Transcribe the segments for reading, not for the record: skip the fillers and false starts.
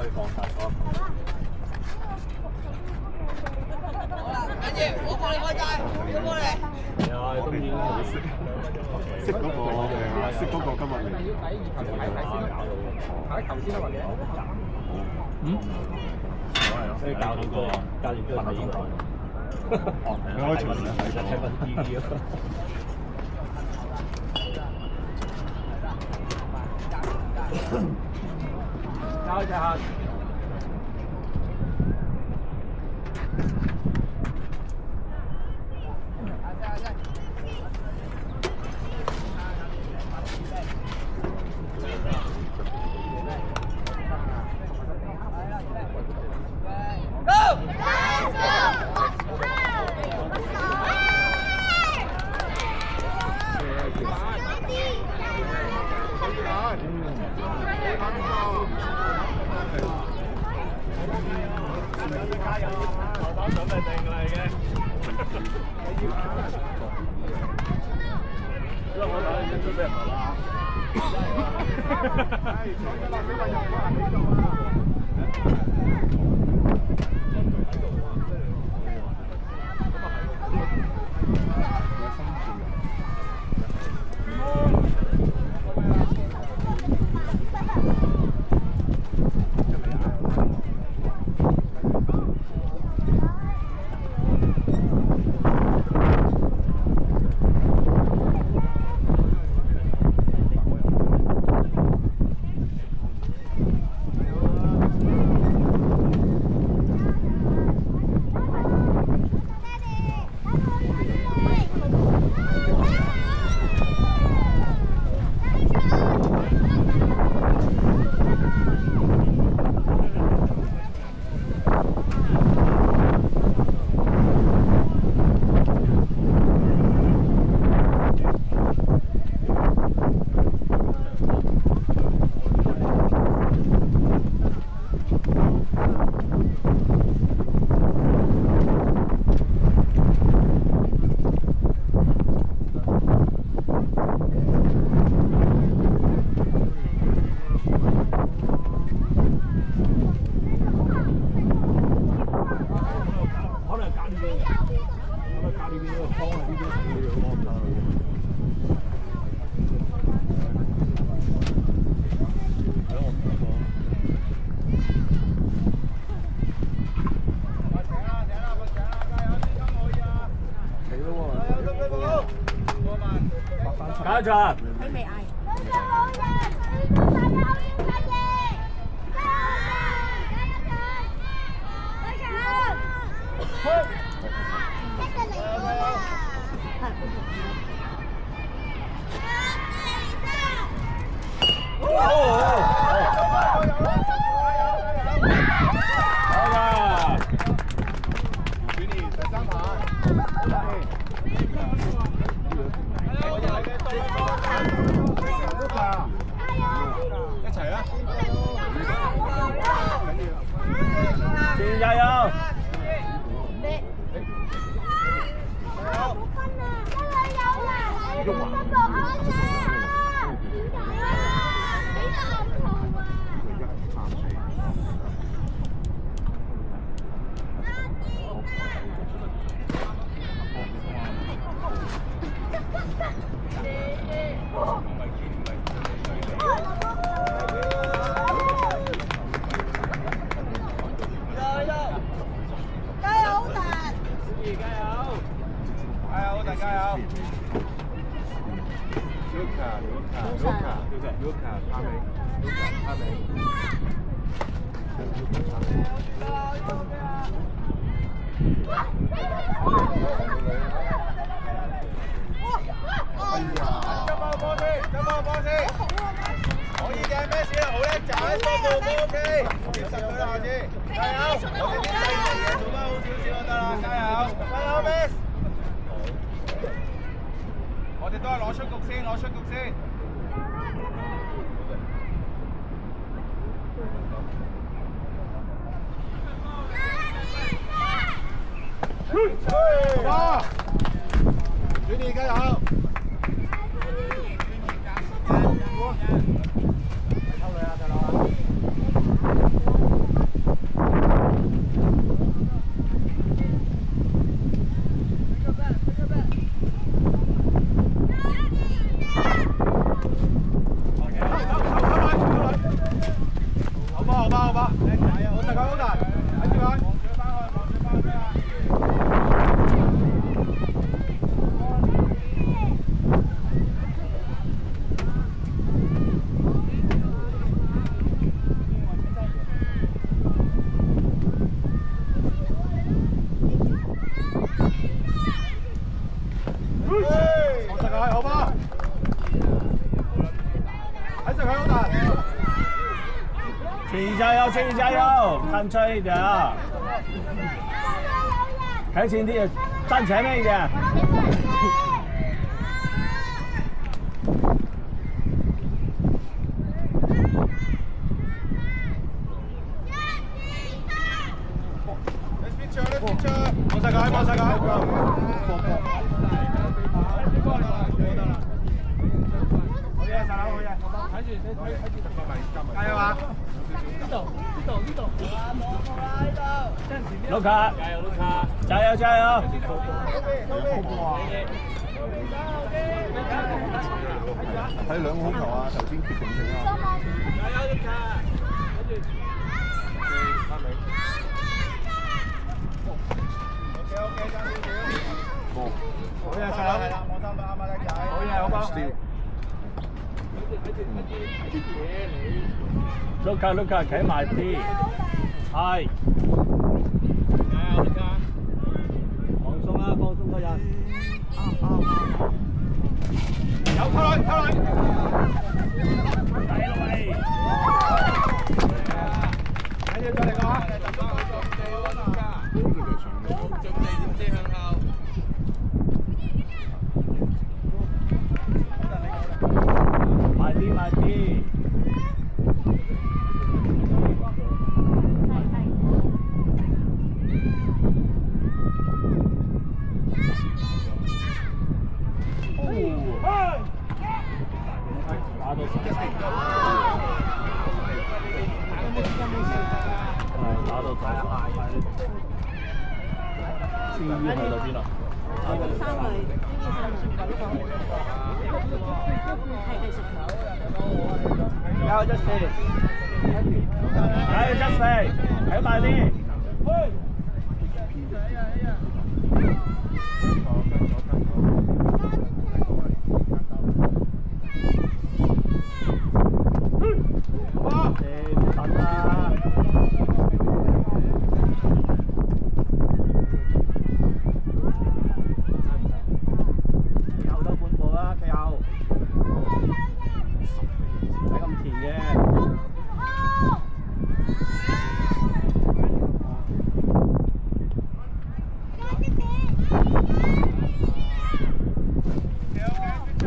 以放晒所有球。好啦，緊要，我幫你開齋，我幫你。係啊，今年好識嗰個識嗰個今日嚟。睇球先啦，或者。嗯？係咯，所以教到個教練都係睇英台。哦，你開場咧，睇份 TV 咯。交一隻客。加場。你未嗌。加油！我哋都係攞出局先，攞出局先。好，小弟加油！抽女啊，大佬！加油，追加油，看吹一點啊！睇前啲，站前面一點。冇晒解，冇晒解。好嘢，細佬好嘢。睇住，加油啊！呢度。盧卡，加油加油！睇兩個好球啊！頭先決定性啊！加油，盧卡！OK， 爭少少。好嘢，細佬。係啦，冇擔啱啱仔。好嘢，好波。Luca，企埋啲，係。放鬆啦，放鬆個人。有扣來，扣來。睇落嚟。睇住再嚟個啊！慢啲，慢啲。打到10打到9注意去到邊啊？加油，Justin！加油，Justin！睇埋啲。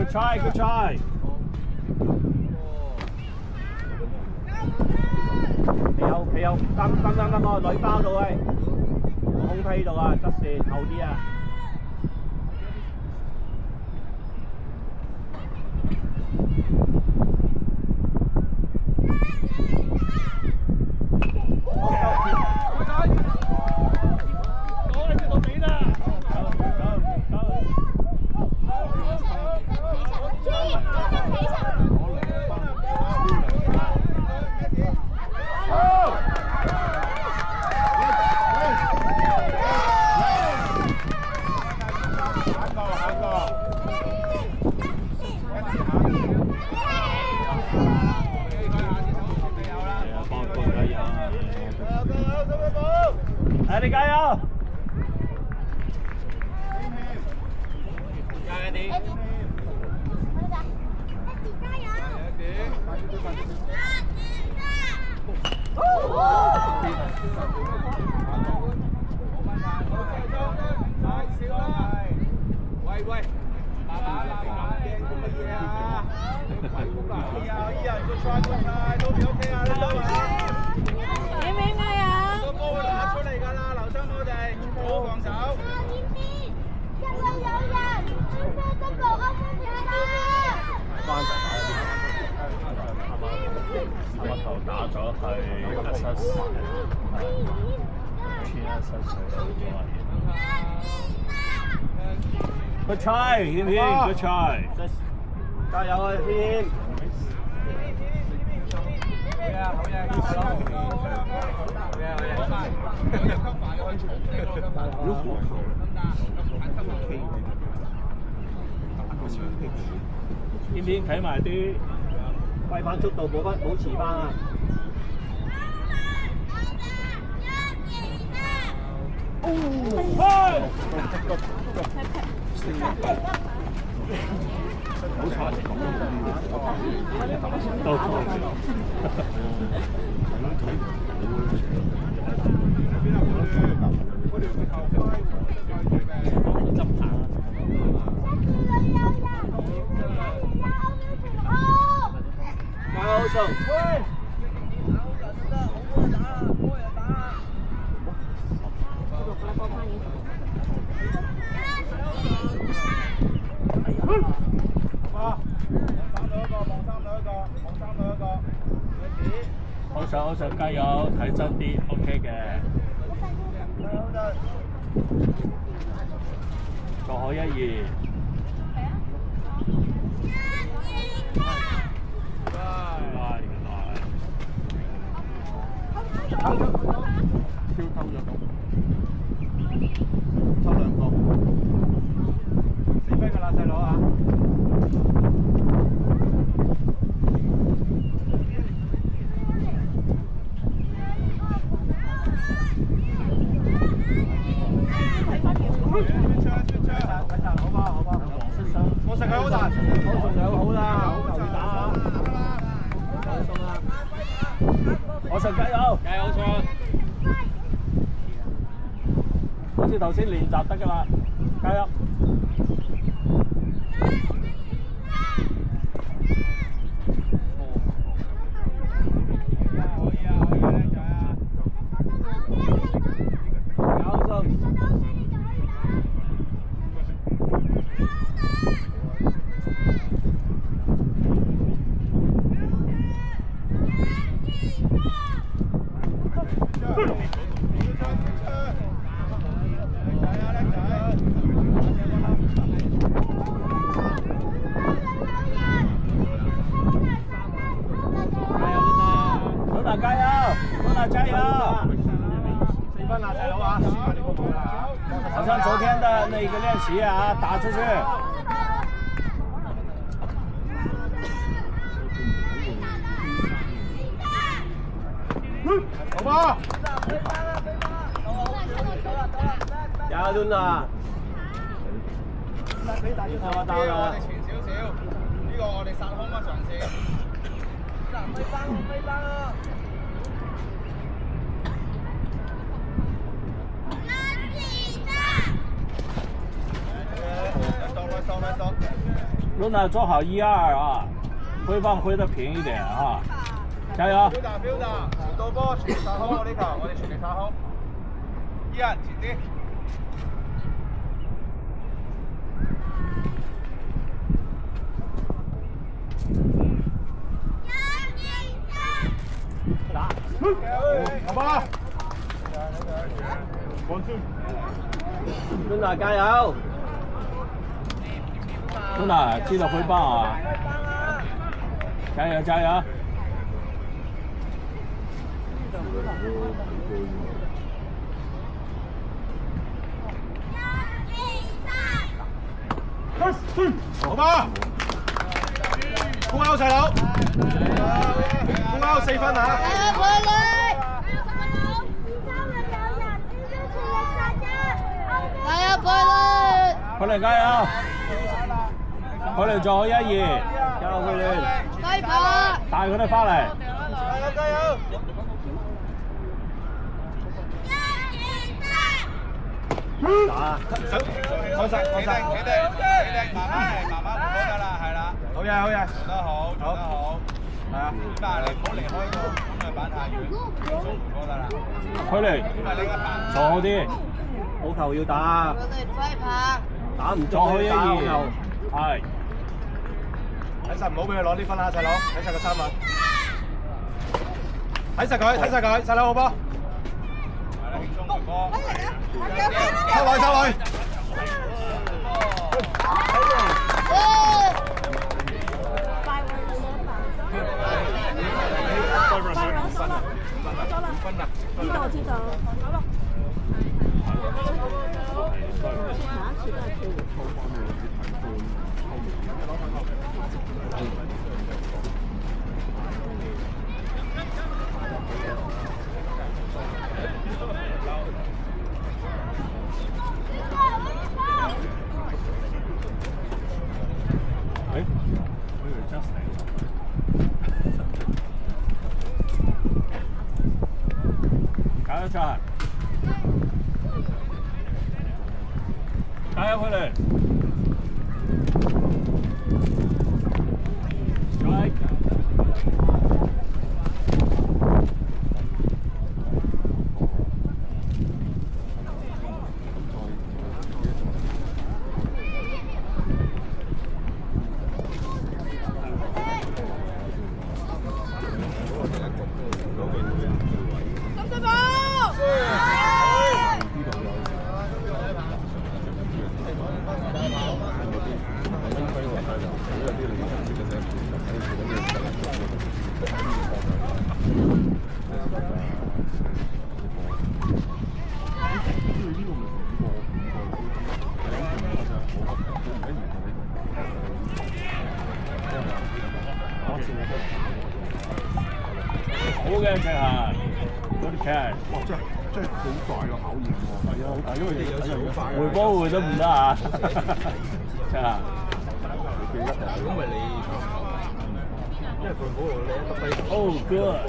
Good try. 你有啱個女包到喂，空梯度啊，側線後啲啊。你加油！加油啲！喂，爸爸，你咁驚做乜嘢啊？依人個賽個賽都唔 OK 啊！你都話。點咩啊？個波會打出嚟㗎啦，留心我哋，唔好防守。因為有人，咩都冇安全啦。個頭打咗去assess，Good try，軒軒 ，Good try，加油啊，軒！好嘢，好嘢，軒軒睇埋啲，揮翻速度，保持翻啊！好彩嚟講都好。高手，好想加油，睇真啲 ，OK 嘅。做好1、2。超偷咗咁，抽2個4分嘅啦，細佬啊！我食佢好大，好仲有好啦，好球打啊！我想加油，加油唱！好似頭先練習得㗎啦，加油！加油！老大加油！4分啦，細佬啊！好像昨天的那個練習啊，打出去。好吧。有端啊！俾大啲我打啦。前少少，呢個我哋殺空啊，嘗試。飛翻啊！露娜做好1、2啊，揮棒揮得平一點啊，加油！標打，傳到波，全力殺好呢球，我哋全力殺好。1前啲。打，好吧。露娜加油！露娜記得揮棒啊！加油加油！好吧，高歐細佬，高歐4分啊！佢哋加油！佢哋做好1、2，加油佢哋！帶佢哋翻嚟！加油！打！開實，企定，慢慢唔好得啦，係啦。好嘢，做得好，係啊。嗱，你唔好離開個咁嘅板太遠，做唔過得啦。佢哋做好啲，好球要打。打唔做好1、2，係。睇實唔好俾佢攞呢分啦，細佬，睇實個3分。睇實佢，細佬好波。係啦，輕鬆個波。抽來。知道。誒？查，加油佢哋！好嘅，其實嗰啲劇，哇！真係好大個考驗喎，係啊，好大，因為有時好快。回波回得唔得啊？真係。咁咪你，因為佢嗰度咧得低。Oh good。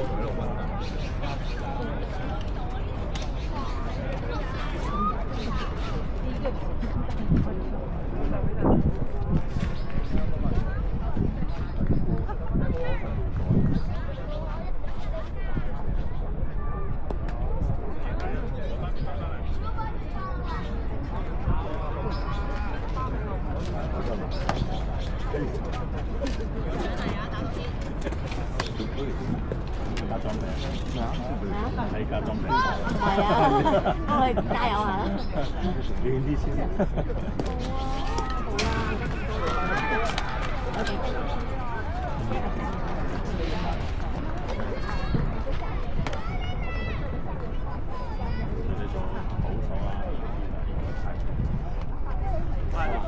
加裝備，係加裝備。係啊，我哋加油下啦。遠啲先。你做保守啊？係啦。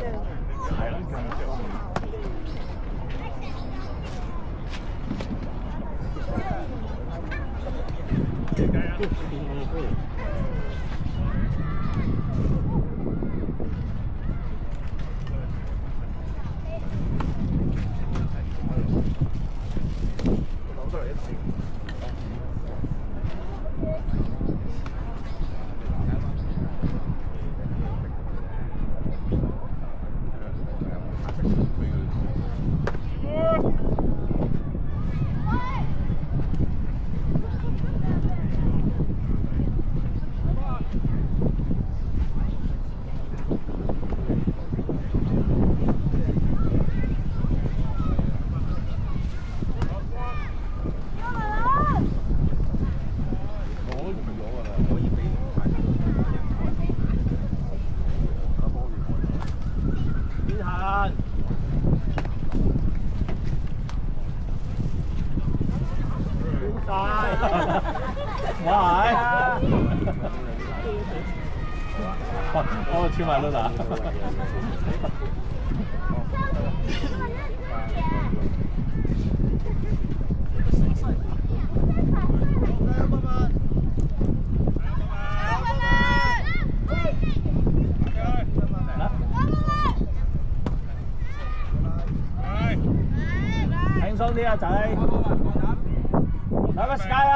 哇！哦，去马路打。輕鬆啲啊，仔！大家加油！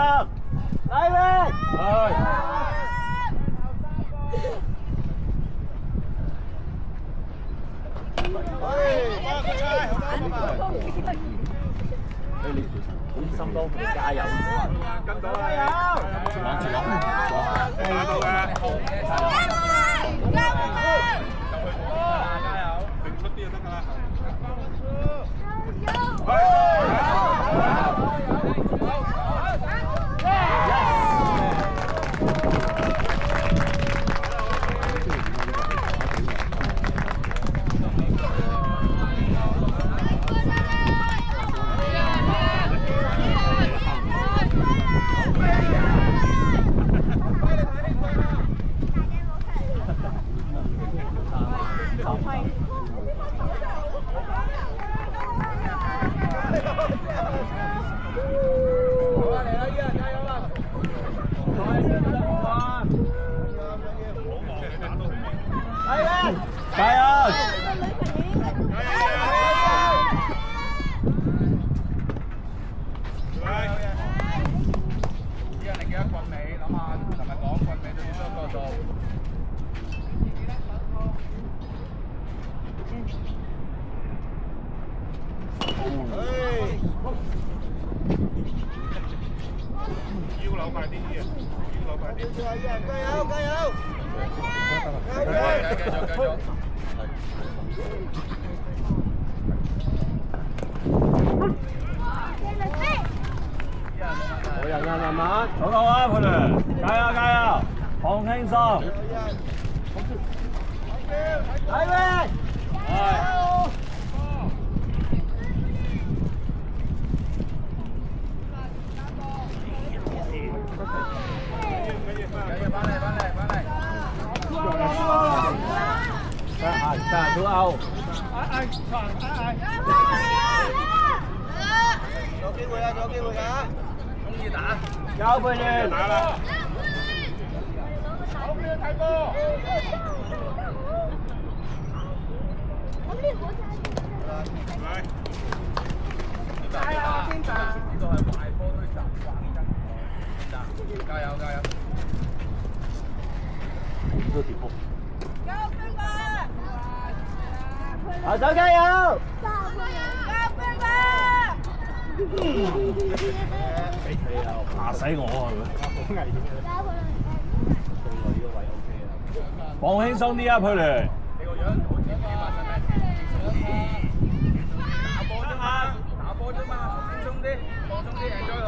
嚟嚟！心都加油！跟到加油！攬住攬住！加到嘅！加油！定出啲就得㗎啦！冇人啊，慢慢做到啊，佩聯，加油加油，放輕鬆。係咪？係。Dạ, chú Âu. Cho機會啊！Không gì打。交俾你。打啦。好嘅，睇波。嚟。加油！呢度係壞波都習慣㗎。加油！呢個跌波。下手加油！嚇死我啊！好危險嘅。到我呢個位 OK 啊。放輕鬆啲啊，佩聯。你個樣好似打波啫嘛，輕鬆啲，放鬆啲 enjoy 佢。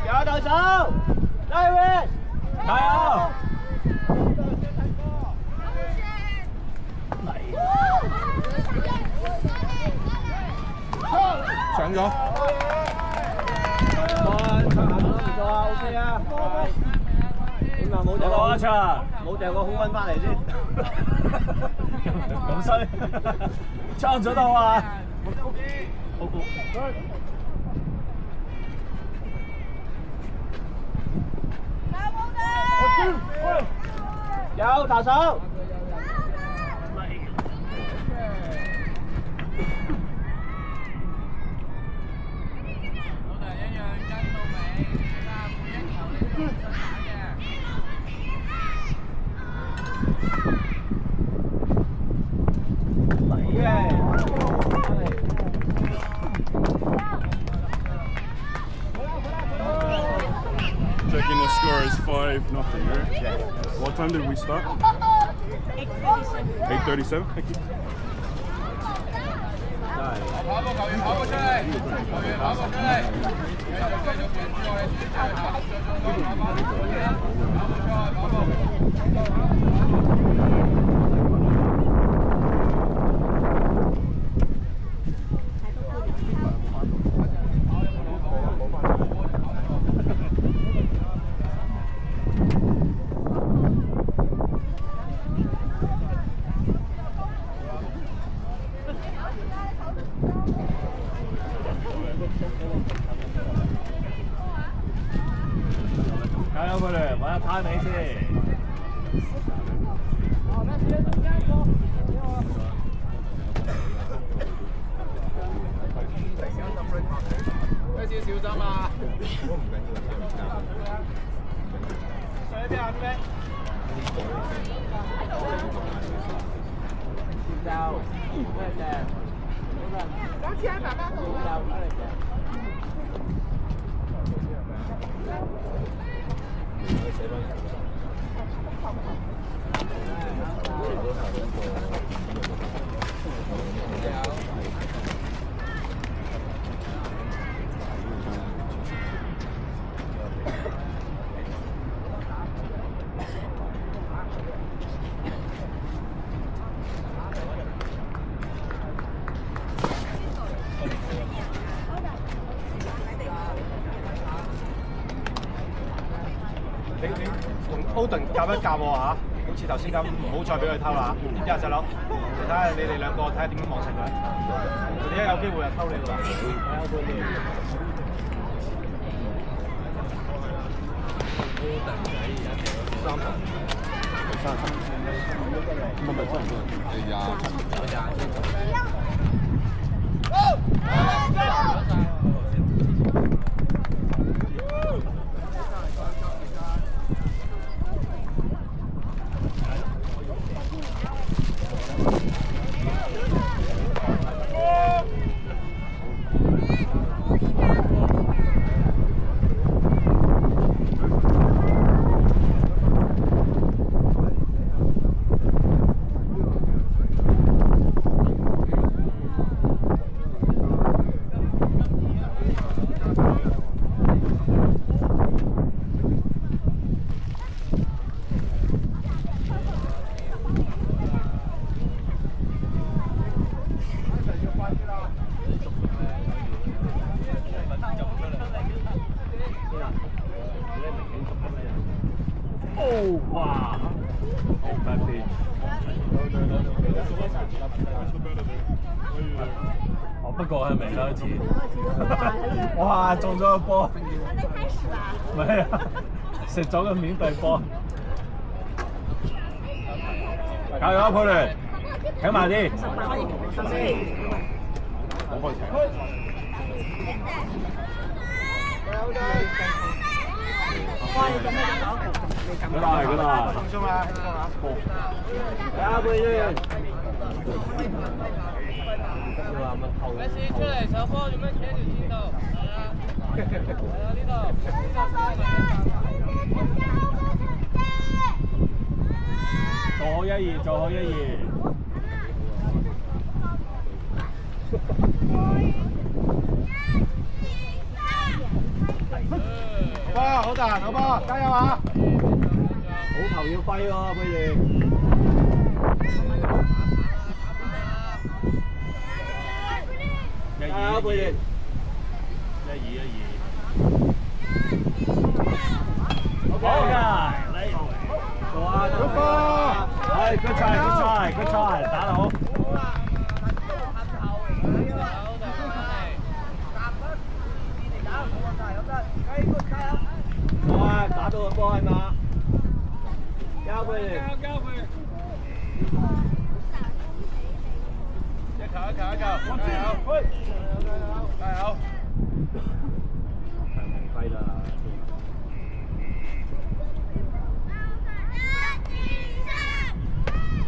有對手 ，David， 加油！上咗。唔錯啊 ，OK 啊。點啊？冇掉個冇掉個空分翻嚟先。咁衰，裝咗都好啊。好。有大手。Checking the score is 5-0, right? Yeah. What time did we start? 8:37. Thank you. 跑步球員跑步出嚟，球員跑步出嚟，繼續沿住我哋主隊跑加油佢哋，揾一攤尾先。開始小心啊！上一邊啊邊？往前慢慢走。你同 Oden 夾一夾喎嚇，好似頭先咁，唔好再俾佢偷啦。一係細佬，你睇下你哋兩個睇下點樣望實佢，佢哋一有機會就偷你㗎啦。哇！好 bad pitch。哦，不過係未開始。哇！中咗個波。還沒開始吧？唔係啊，食咗個免費波。加油啊，佩聯！睇埋啲。好開心。哇！你做咩搞？嗰度係嗰度。輕鬆啦，輕鬆啦。啊，佩聯！梅西出嚟手波，做咩企喺條線度？係啊，呢度。做好1-2，做好1-2。哇！好大，好波，加油啊！好球要揮喎，佩聯。1-2，佩聯。好嘅，你做啊，做波！係 ，good try，good try，good try，打得好。哇！打到個波係嘛？交俾你。一球，加油！加油！係啦。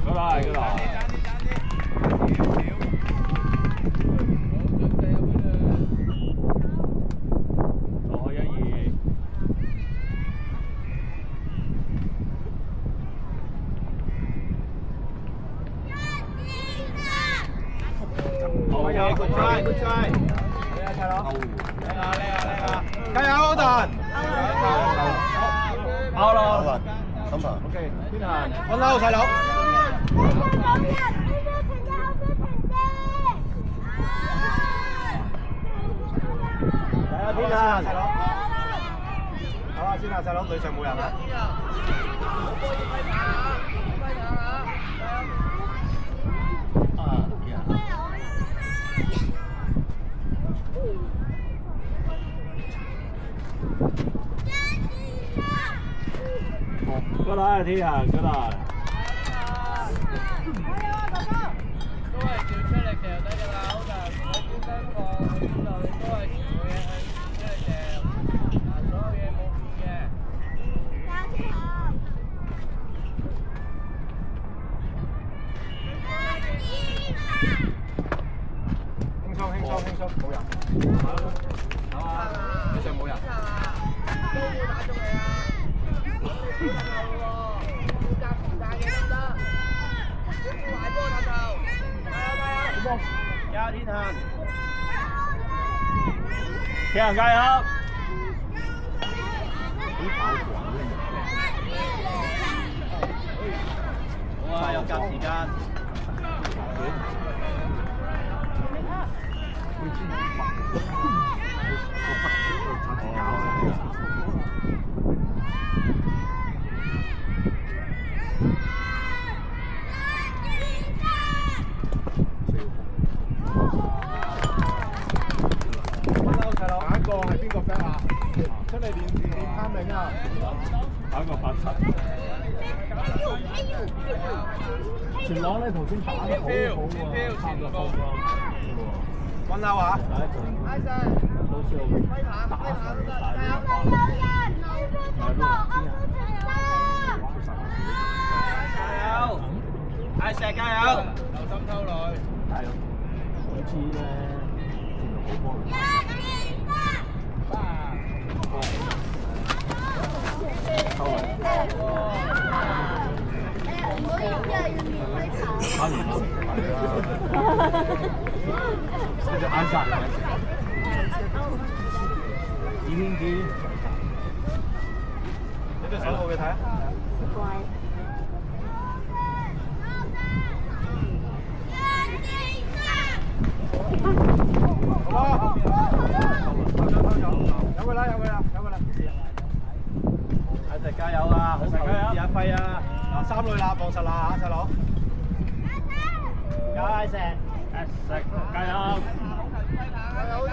嗰度係嗰度。做好1-2。好嘢 ，good try，good try。你啊，細佬。叻啊！加油，Oden！out咯。OK，邊行？安嬲，細佬。睇下邊行。好啊，先啊，細佬，隊上冇人啦。嗰度係天行，嗰度。都係叫出嚟掉得㗎啦，好就專登放喺邊度，你都係全部嘢係出嚟掉，所有嘢冇變嘅。輕鬆，冇人。好啊，隊上冇人。都要打中你啊！要夾時間嘅得唔得？壞波打頭，加油！天行！天行加油！好啊，有夾時間。個係邊個 friend 啊？出嚟練貪領啊！打個87。全朗咧頭先打得好好喎，差唔多收咗。溫下話。到時候打上嚟打呢個。加油！艾石加油！留心偷女。加油！好似咧，前度好波。偷嚟。唔好用呀，要免費跑。打完啦。係啊。隻眼殺。指天指。你隻手好嘅睇啊！乖。好啊！有佢啦！一齊加油啊！好球試下揮啊！嗱，3類啦，望實啦嚇，細佬。加油！石，加油！加油咋！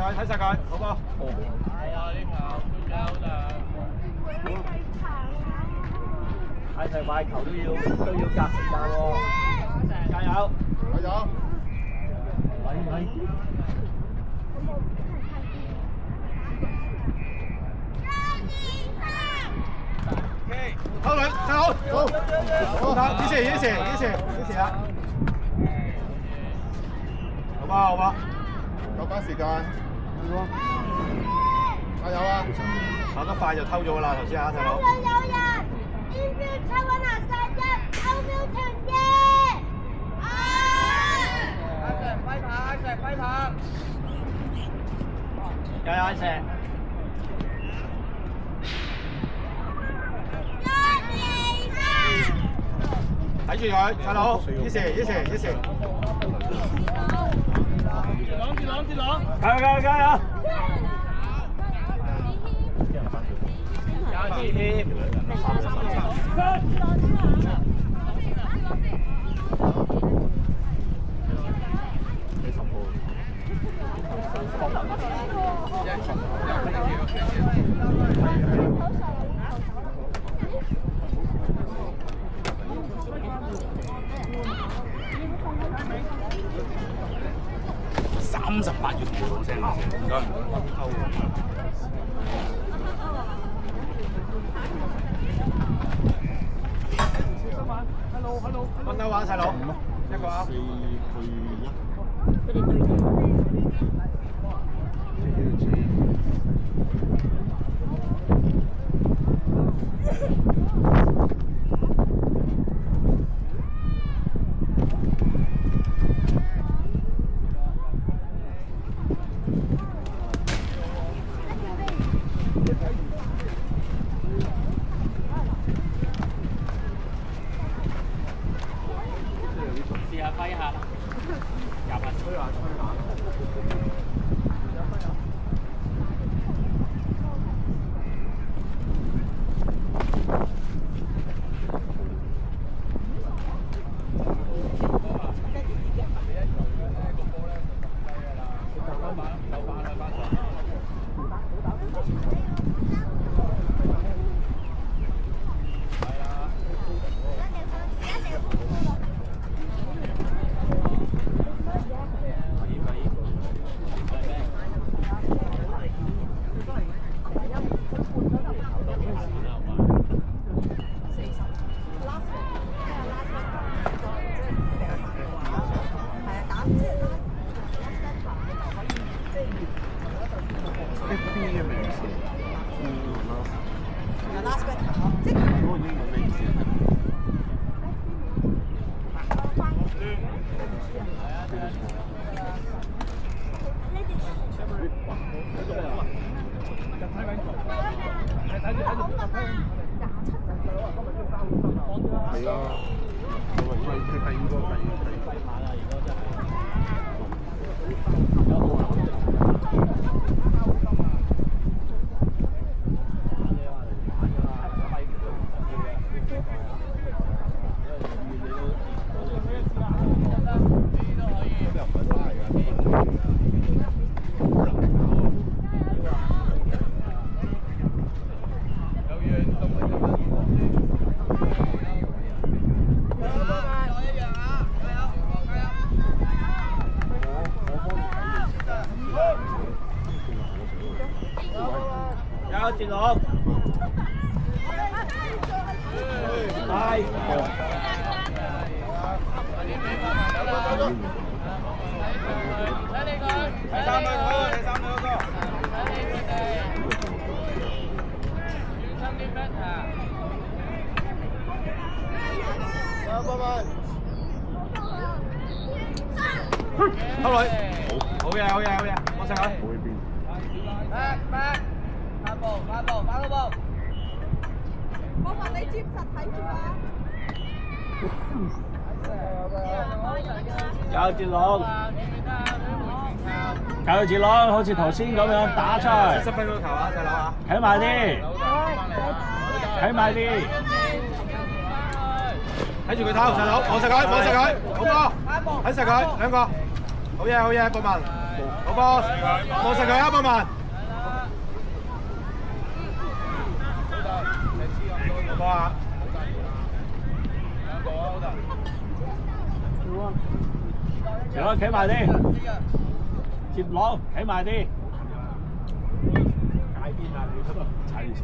睇晒佢，好噃。係啊，呢球都有啦。睇齊壞球都要夾時間喎。加油！加油！喂。偷女，細佬，好，好，以前啊，好嘛，夠返時間，加油啊！跑得快就偷咗啦，頭先啊，細佬。有人，邊邊抽緊南山一，歐標停嘅。阿石揮棒。加油，阿石！睇住佢，細佬，依時。加油！加支添。38月冇聲啦，唔該。溫下玩細佬，一個啊。試下揮下，入下吹下。第三隊嗰個，第三隊嗰個。偷女，好嘢，好嘢，好嘢，我食佢。發步。我問你接實睇住啊！有接龍，有接龍，好似頭先咁樣打出去。70分鐘頭啊，細佬啊！睇埋啲，睇埋啲。睇住佢偷，細佬，望實佢，望實佢，好波，睇實佢，兩個，好嘢，好嘢，博文，好波，望實佢啊，博文。好波啊！接龍企埋啲，接龍企埋啲。界邊啊，你嗰度踩住先。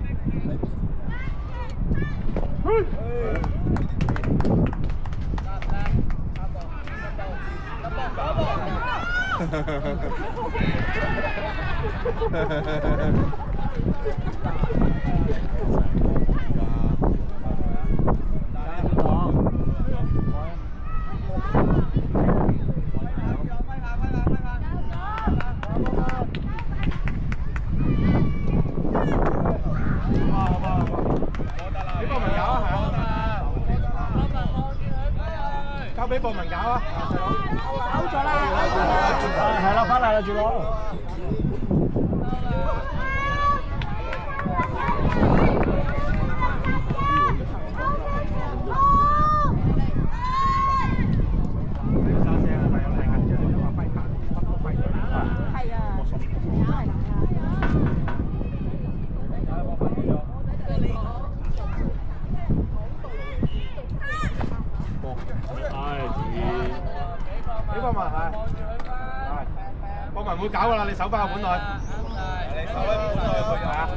交俾博文搞啊！走咗啦，係啦，翻嚟啦，住佬。博文會搞噶啦，你守翻個本內。你守翻本內佢就係啊，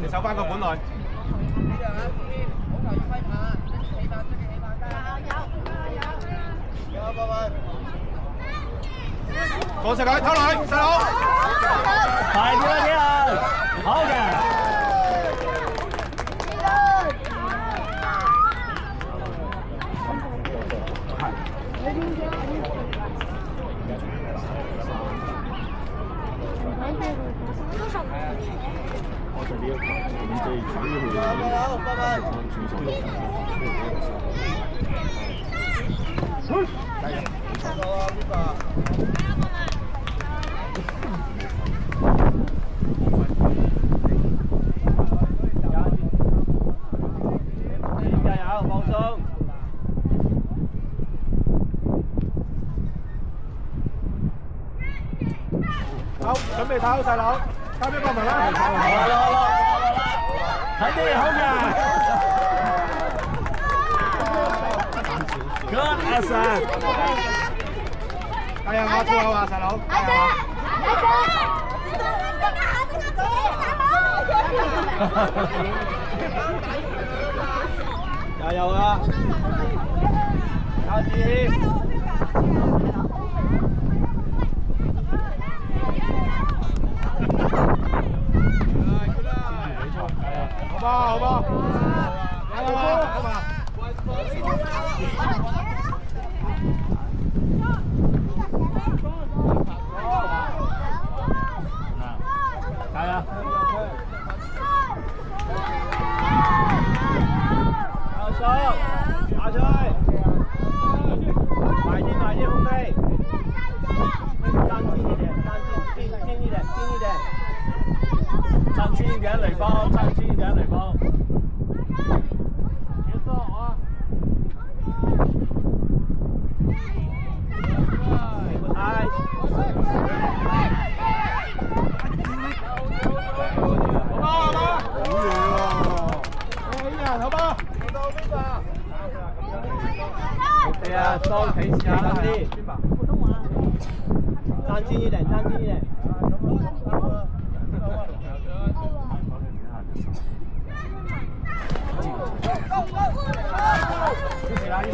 你守翻個本內。有博文。過實佢，偷女，細佬。快啲啦，啲人，好嘅。好，準備偷細佬，交俾博文啦。睇啲好嘅。Good Asa。加油啊，粗口啊，細佬！加油啊！加油！好吧，好吧，來吧，來吧。加油！右手，打出去，埋啲空氣，站近一點，近一點，站近一點，雷鋒，站近一點，雷鋒。節奏啊！來。對啊，收皮試下啦啲。普通話。站近一點，站近一點。啦，啲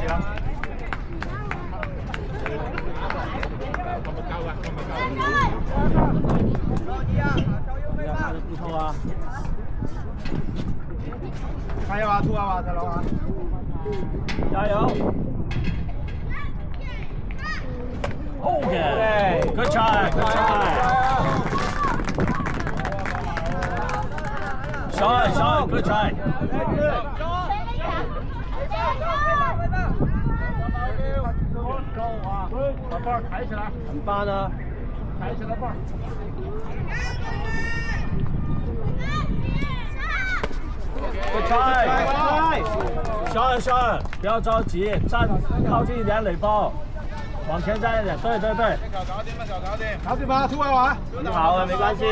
時啦。不要看着骨头啊！加油啊，吐啊，再捞啊！加油 ！Okay, good try, good try. Sean, good try. 把棒抬起来，很棒的，抬起来棒。Good try， Sean，不要着急，站靠近一点垒包，往前站一点，对。搞掂，搞掂吧，突啊玩。很好啊，没关系。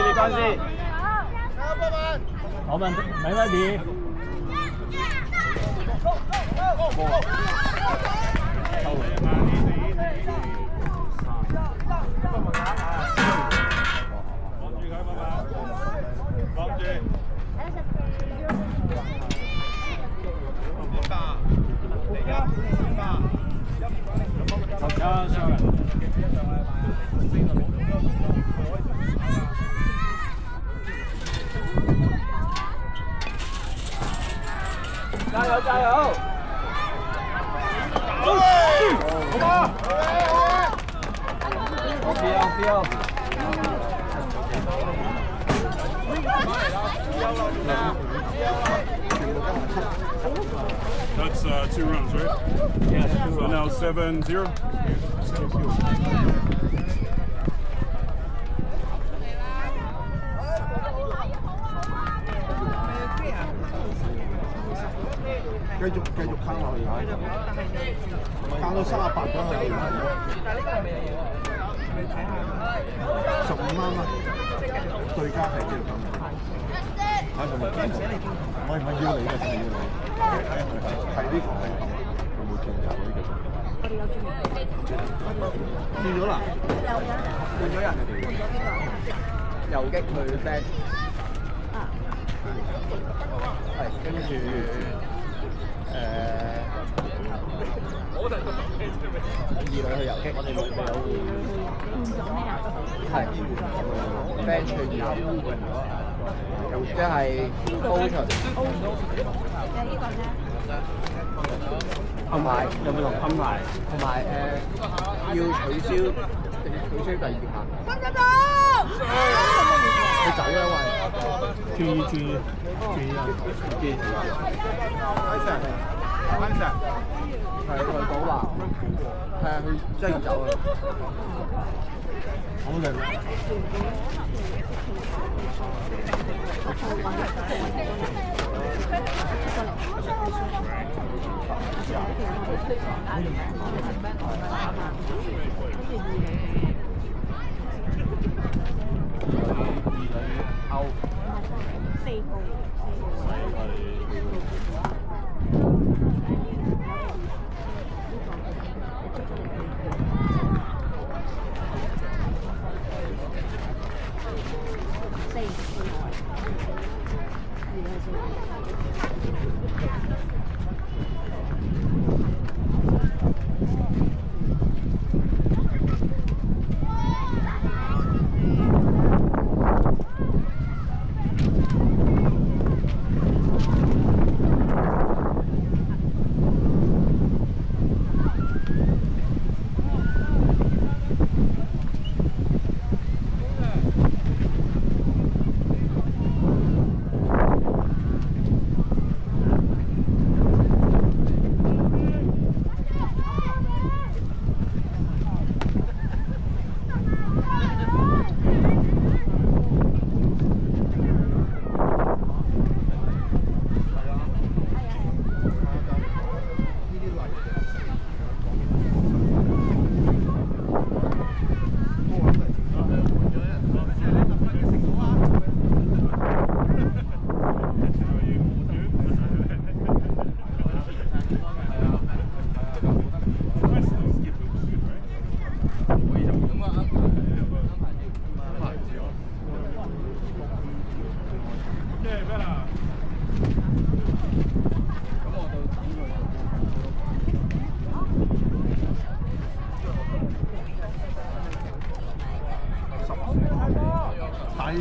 我们没问题。加油！好吧，不要。That's 2 runs, right? Yes, So now 7-0.繼續坑落去，坑到38咗去，15蚊啊！對家係叫咁，我唔係要你嘅，真係要你，係呢個有冇轉頭呢個？轉咗啦，換咗人，遊擊去 back， 係跟住。二女去遊擊，我哋兩個有係 bench 去二，即係高場。同埋有冇同安排？同埋要取消第二下。佢走啦，喂！注意安石，係佢講話，係啊，佢真係要走啊！好靚。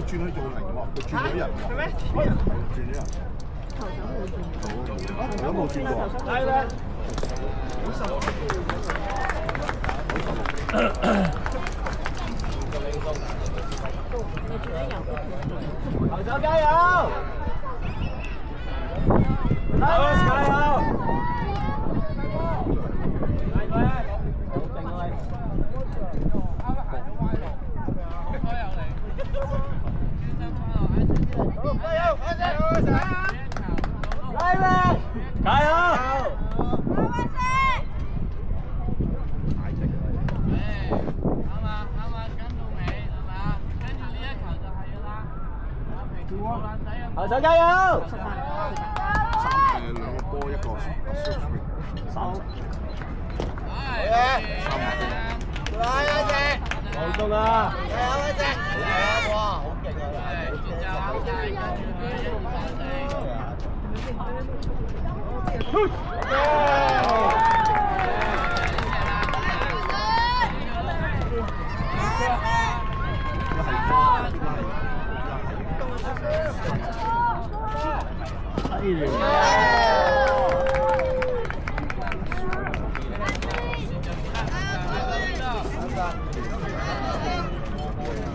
轉去做零喎，佢轉咗人喎，啲人係轉咗人。頭手冇轉過。係啦。頭手加油！加油！加油！頭手加油！兩個波一個3好中啊！哇，好勁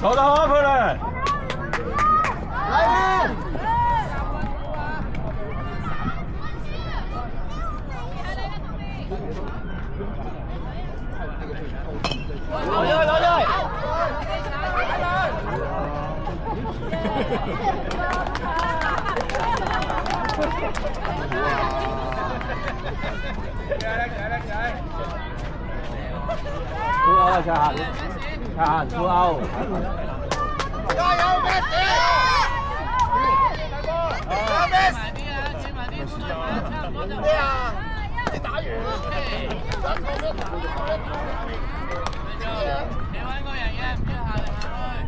做得好啊，佩雷！攞咗！full out 啊，齊行 full out。加油 ，Messi！ 加 Messi！ 咩啊？你打完。你揾個人嘅，唔知行嚟行去。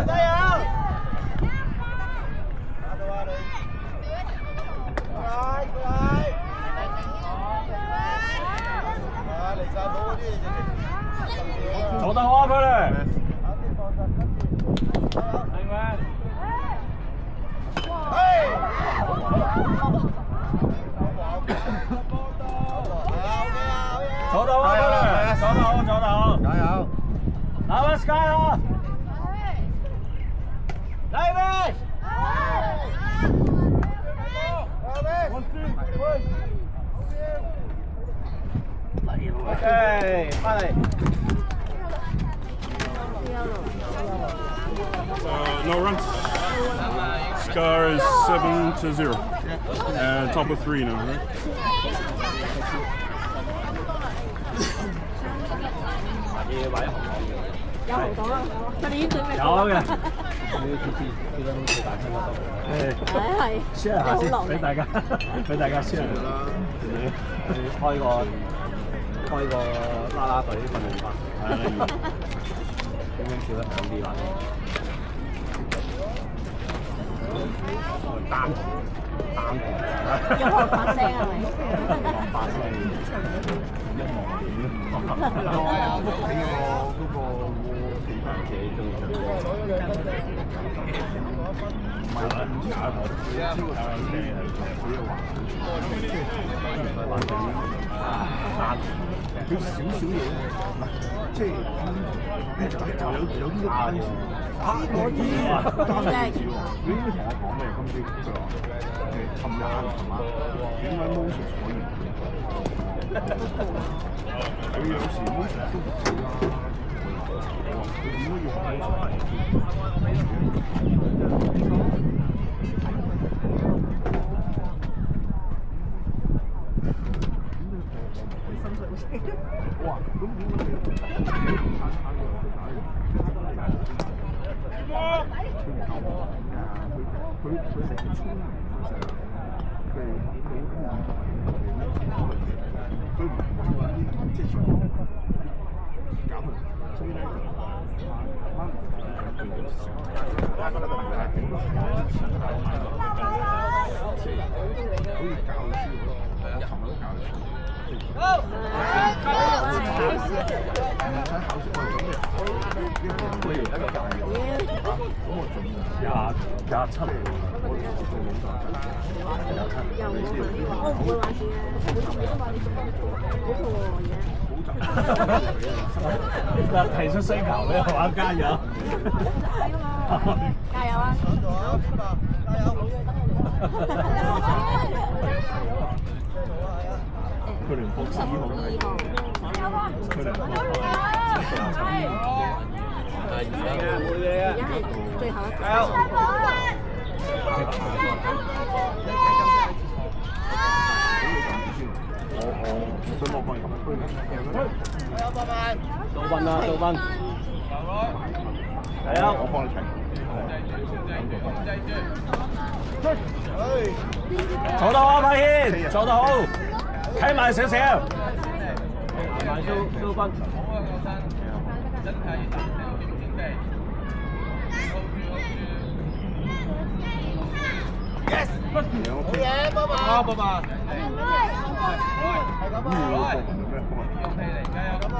咩啊？做得好啊，佢哋！係咪？做得好啊，佢哋！做得好，做得好！加油！打翻 Sky 啊 ！David！ OK， 翻嚟。No runs. Scar is 7-0. Top of 3 now, right? 有紅黨啊！佢哋已經準備有嘅。係 share 下先，俾大家 share 啦。開個啦啦隊訓練班，係啊，點樣跳得響啲啦？單要學發聲係咪？發聲，一望點咯。嗰個其他嘢仲唔係啦，佢少少嘢，即係就有啲單詞，我知單詞喎。佢應該同我講咩？今朝佢話尋日係嘛？點解 Moses 可以？佢有時 Moses 都唔知啦。佢點解要學 Moses？ 哇！咁點解佢成日衝唔成，佢唔係話啲即係搞唔，所以咧就慢慢提出需求俾我玩加油！加油啊！佢連博士醫學都係，佢連博士而家係最後一個。我想落翻咁。杜賓啦，杜賓。係啊，我幫你睇。坐到啊，馬軒，坐到好，睇埋少少。埋蘇賓。真係難聽點先地。Yes， 好嘢，波波。啊，波波。係咁啊，勇氣嚟，加油咁啊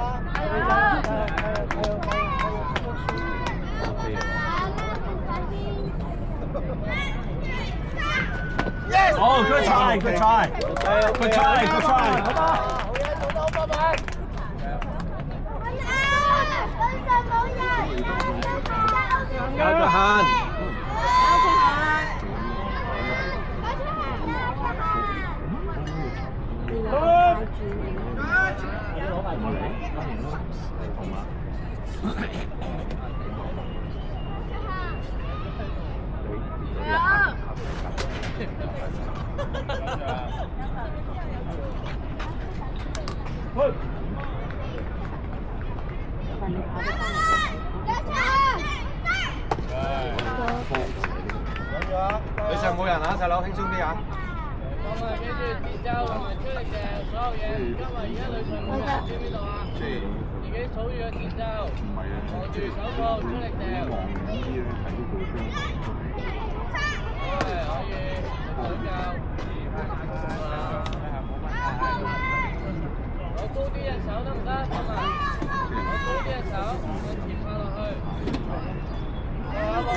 ！Yes！ Oh, good try, good try. Good try, good try. 好嘢，做到波波。有個限。你上冇人啊，細佬輕鬆啲啊！咁啊，記住節奏同埋出力嘅所有嘢，因為而家女上冇人知邊度啊？自己數住個節奏，望住手部出力掉。可以，手教。攞高啲隻手得唔得？咁啊，攞高啲隻手，我貼翻落去。好，拜拜。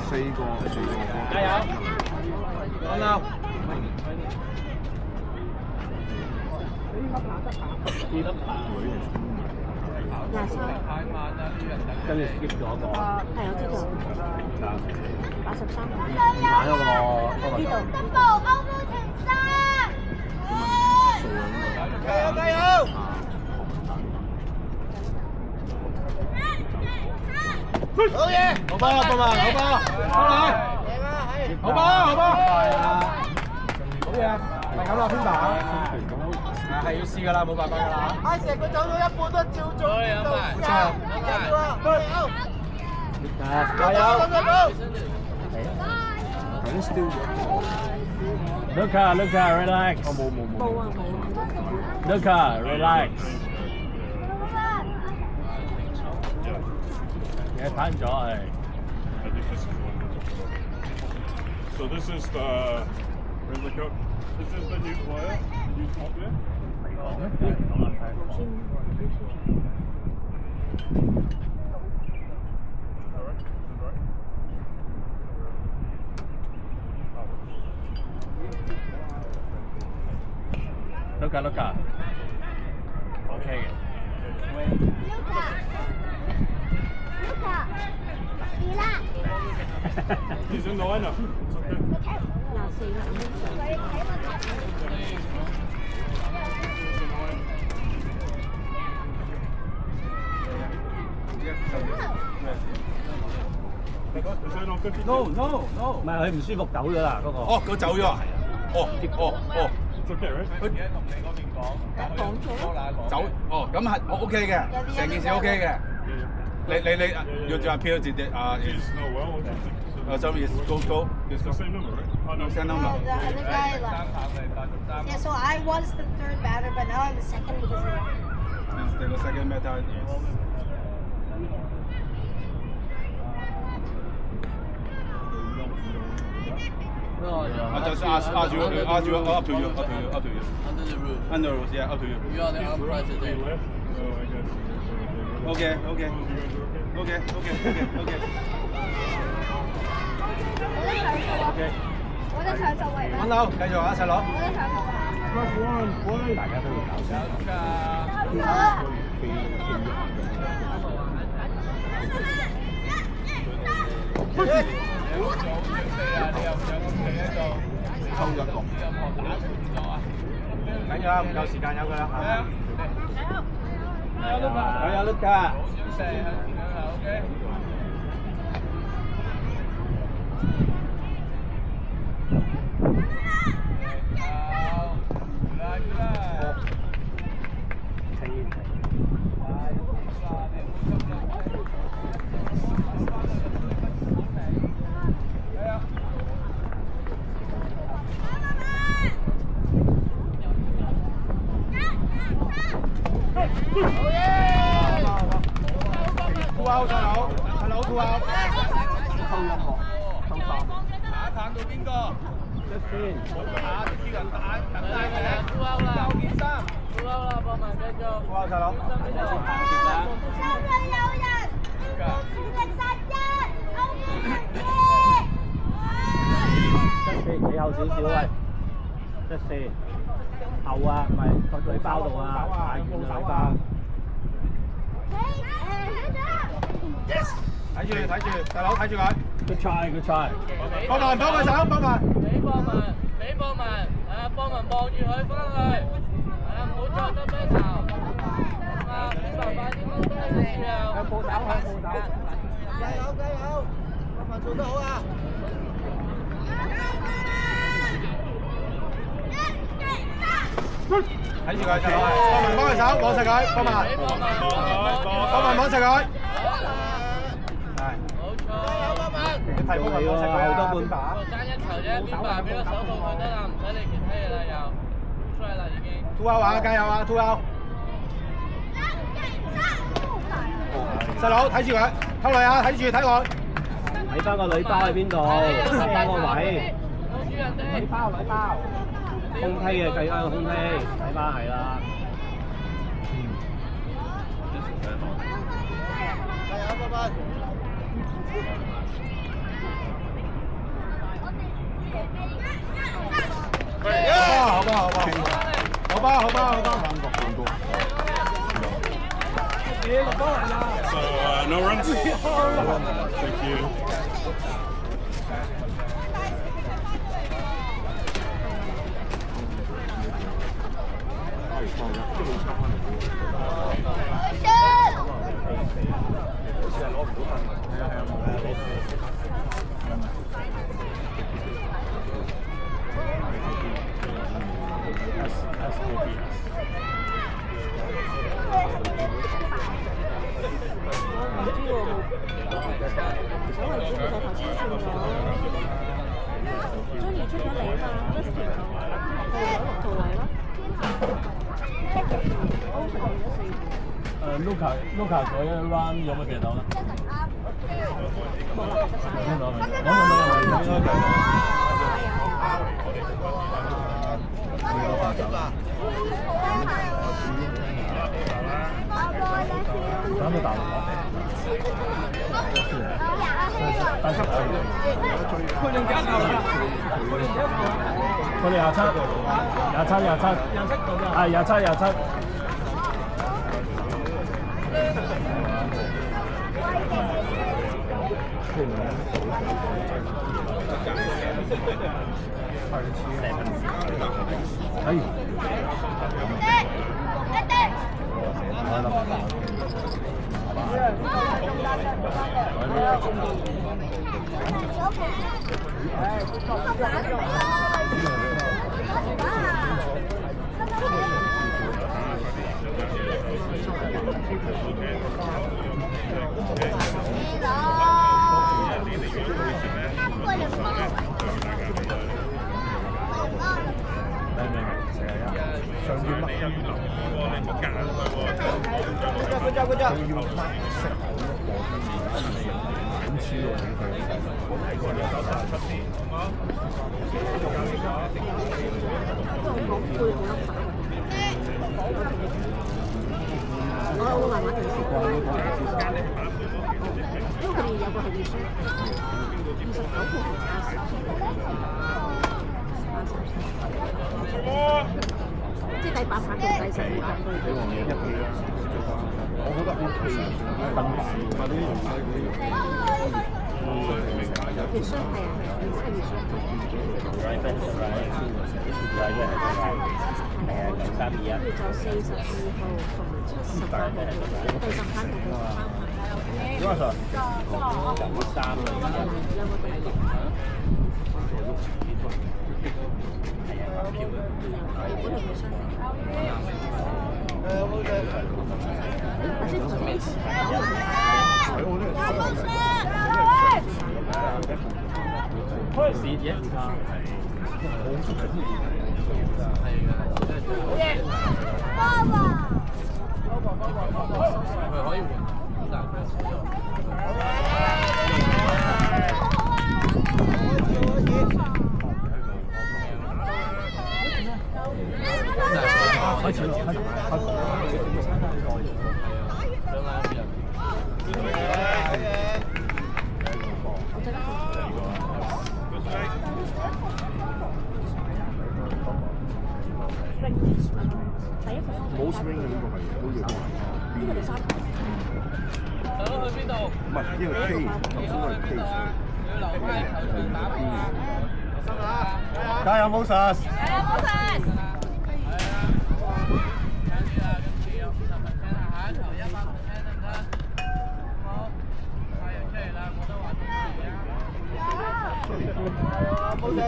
四個，加油！安啦！跟住 skip 咗個。係我知道。83。玩嗰個。呢度。加油加油！好嘢！好波，波波，好波，翻嚟！好波，好波！係啊，好嘢，係咁啦，邊打？係要試㗎啦，冇辦法㗎啦。阿成佢走咗一半都照做，加油！加油！緊 still 咗。Luca, relax. 冇啊。Luca, relax. 嘢攤咗係。I think this is one. So this is the where's the coach? This is the new player, the new top player. Luca. Okay. He's in the lineup. It's okay. 唔係佢唔舒服走咗啦嗰個。哦，佢走咗啊？哦。 It's okay, right? 佢同你嗰邊講，走哦，咁係我 OK 嘅，成件事 OK 嘅。你要就係票字啊。 He's not well. What do you think? Sorry, it's go. It's the same number, right? Oh, no. Same No, number. the other guy left. Yeah, so I was the third batter, but now I'm the second because of It's the second batter. Yes. No, I just ask you, up to you. Under the roof. Under rules, yeah, up to you. You are the umpire They today. left, so I guess. Okay. You guys are okay?我在長壽圍啦，揾樓，繼續啊，細佬。我在長壽圍。 Plus one, play. 大家都要搞清。抽一個。緊要啦，唔夠時間有㗎啦。有得㗎。吐out，細佬吐out。彈到邊個？一先。打叫人彈，等大嘅。吐out啦，有件衫。吐out啦，幫埋繼續。吐out，細佬。三兩有人，全力殺一，後面人嘅。一四企後少少喂，一四後啊，唔係個嘴包度啊，太遠啦嘴包。睇住，細佬睇住佢。Good try，good try。幫埋手，幫埋。俾幫文，幫文望住佢翻去，唔好再得咩頭。邊個快啲掹低佢之後。向報手。加油！幫文做得好啊！睇住佢細佬，幫佢手，望實佢，幫埋，望實佢。係。冇錯。你睇幫佢望實佢啊！好多半把。爭一球啫，邊把俾個手套佢得啦，唔使理其他嘢啦又。出嚟啦已經。吐out啊！加油啊！吐out！細佬睇住佢，偷嚟啊！睇我。睇翻個女包喺邊度，睇翻個位。望住人哋。女包。空梯嘅計翻個空梯，睇翻係啦。加油，爸爸！好吧。So, no runs? Thank you. Luca 嗰一 round 有冇贏到咧？聽到未？打到大陸佢哋27，係27。你又要留意喎，你唔好夾佢喎。佢要甩色好黐喎，我會慢慢調試過，因為佢哋有個係預算29號係即係第8拍同第12拍都俾黃嘢一氣啦，我覺得 OK 嘅，笨馬嗰啲唔使嗰啲。預算係啊，預算。跟住就42號同78號，第10拍同第13拍。幾多歲？93啦。兩個對角。開始一卡。爸爸。開始咯，開始。冇 swing 嘅呢個係都要。呢個第3拍。走去邊度？唔係呢個 K，頭先係 K。要留翻球場打邊。加油 Moses！ 加油 Moses！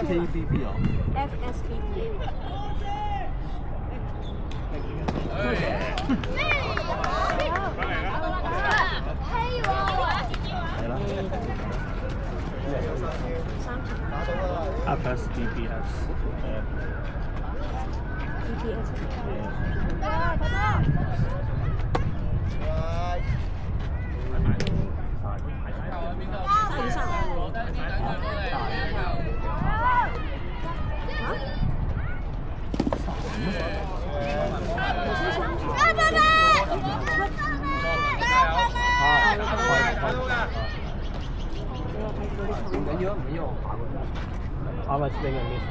KBB 啊 FSBT。FSDPS。DPS。How much they gonna miss?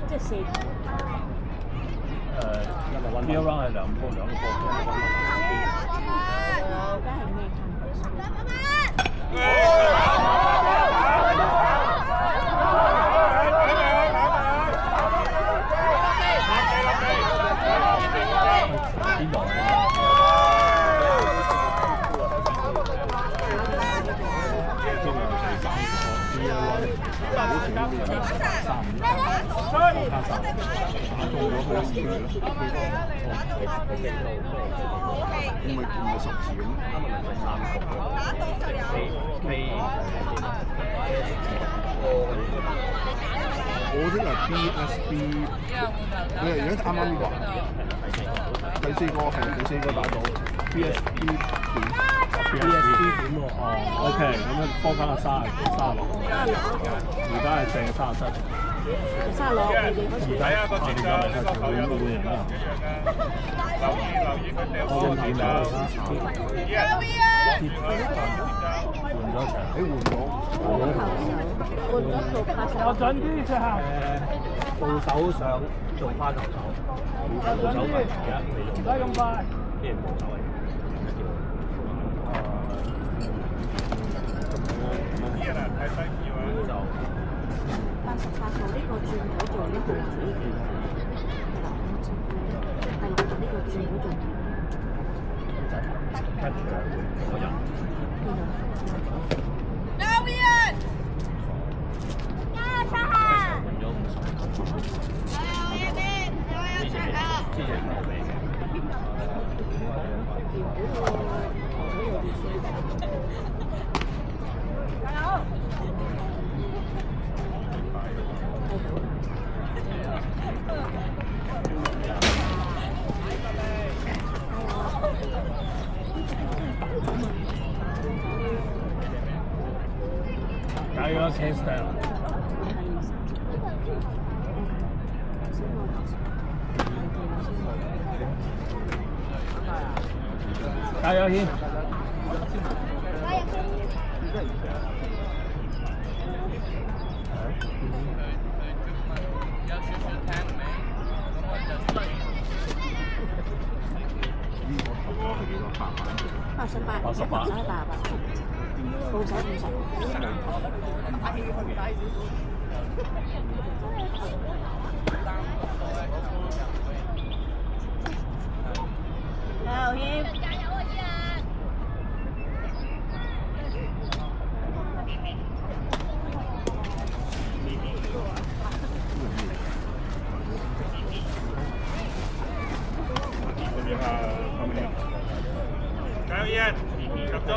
即係4球。呢一 round 係兩個波。而家係咩唔係10字咁。我聽係 BSB， 佢係而家啱啱呢個第4個係第4個打到 BSB 點 BSB 點喎？哦 ，OK，咁樣波翻個36，而家係正37。36，你哋開始。睇下個節奏，呢個球有冇換啊？留意佢掉波點啊！換咗場，換咗我準啲隻客。部手想做花球手，部手咪而家未用。唔使咁快。啲人部手嚟。太低調啊！就88號呢個轉咗做1號位，第6號呢個轉咗做 handstand。加油，軒！88，手係88，部手50。加油，軒！加油啊，依人！加油，Ian！入咗，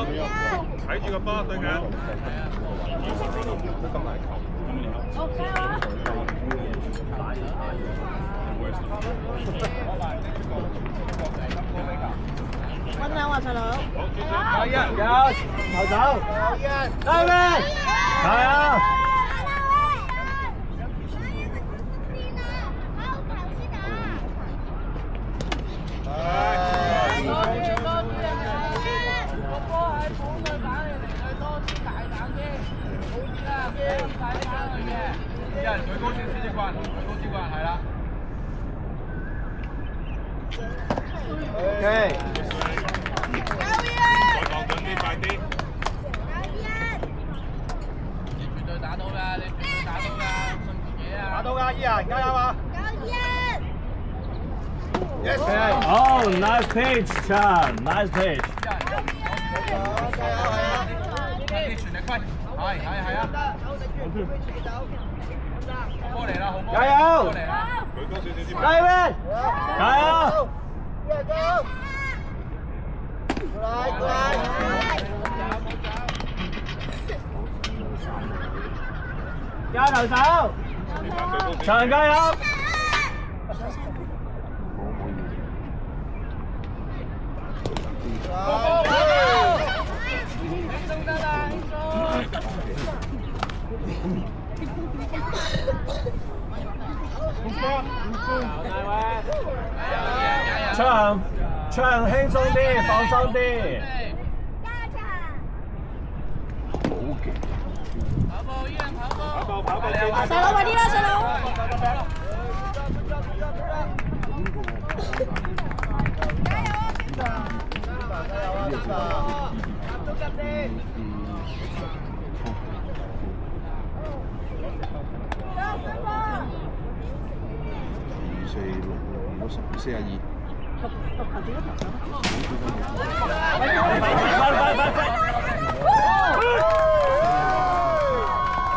睇住個波對眼。溫兩啊，細佬。有，頭走。加咩？加油！一人舉高少少隻棍，舉高支棍係啦。OK。再放準啲，快啲。你絕對打到㗎，你絕對打到㗎，信自己啊！打到㗎，依人加油啊！加油！Yes。Oh, nice pitch, Chan. Nice pitch. 全力揮，係啊！過嚟啦，好波！加油！過嚟啦！舉高少少先。加油！加油！加頭手！Chan加油！Chan輕鬆啲，放鬆啲。跑步，依人跑步。跑步，細佬快啲啦，細佬！246，42。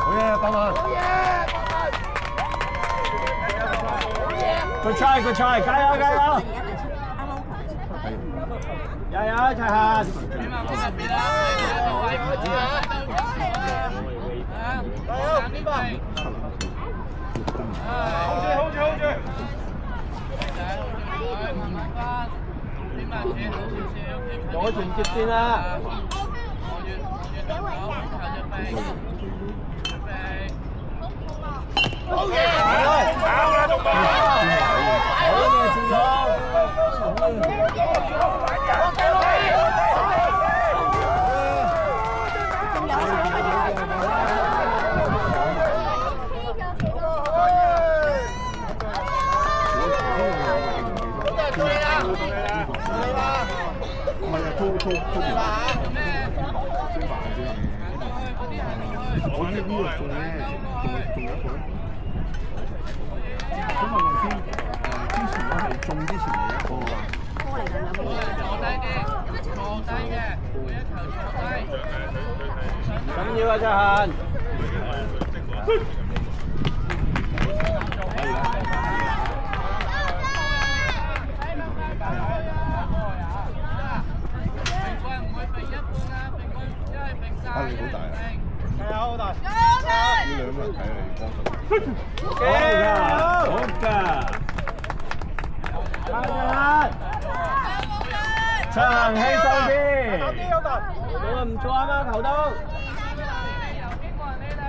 好嘢，幫我。Good try, good try，加油加油！加油一齊行！你慢慢入邊啦，你到位嗰啲啊，加油！呢邊。hold 住！左傳接先啦。好嘢！跑啦，中國！好嘢，志聰！我呢個仲有一個咧，咁我頭先之前我係中之前係一個㗎。坐低啲，坐低嘅，每一球坐低。緊要啊，真係！壓力好大啊！係啊，好大！呢兩個人睇嚟幫手。好㗎，Chan輕鬆啲，做得唔錯啊，球都。有經過人你哋。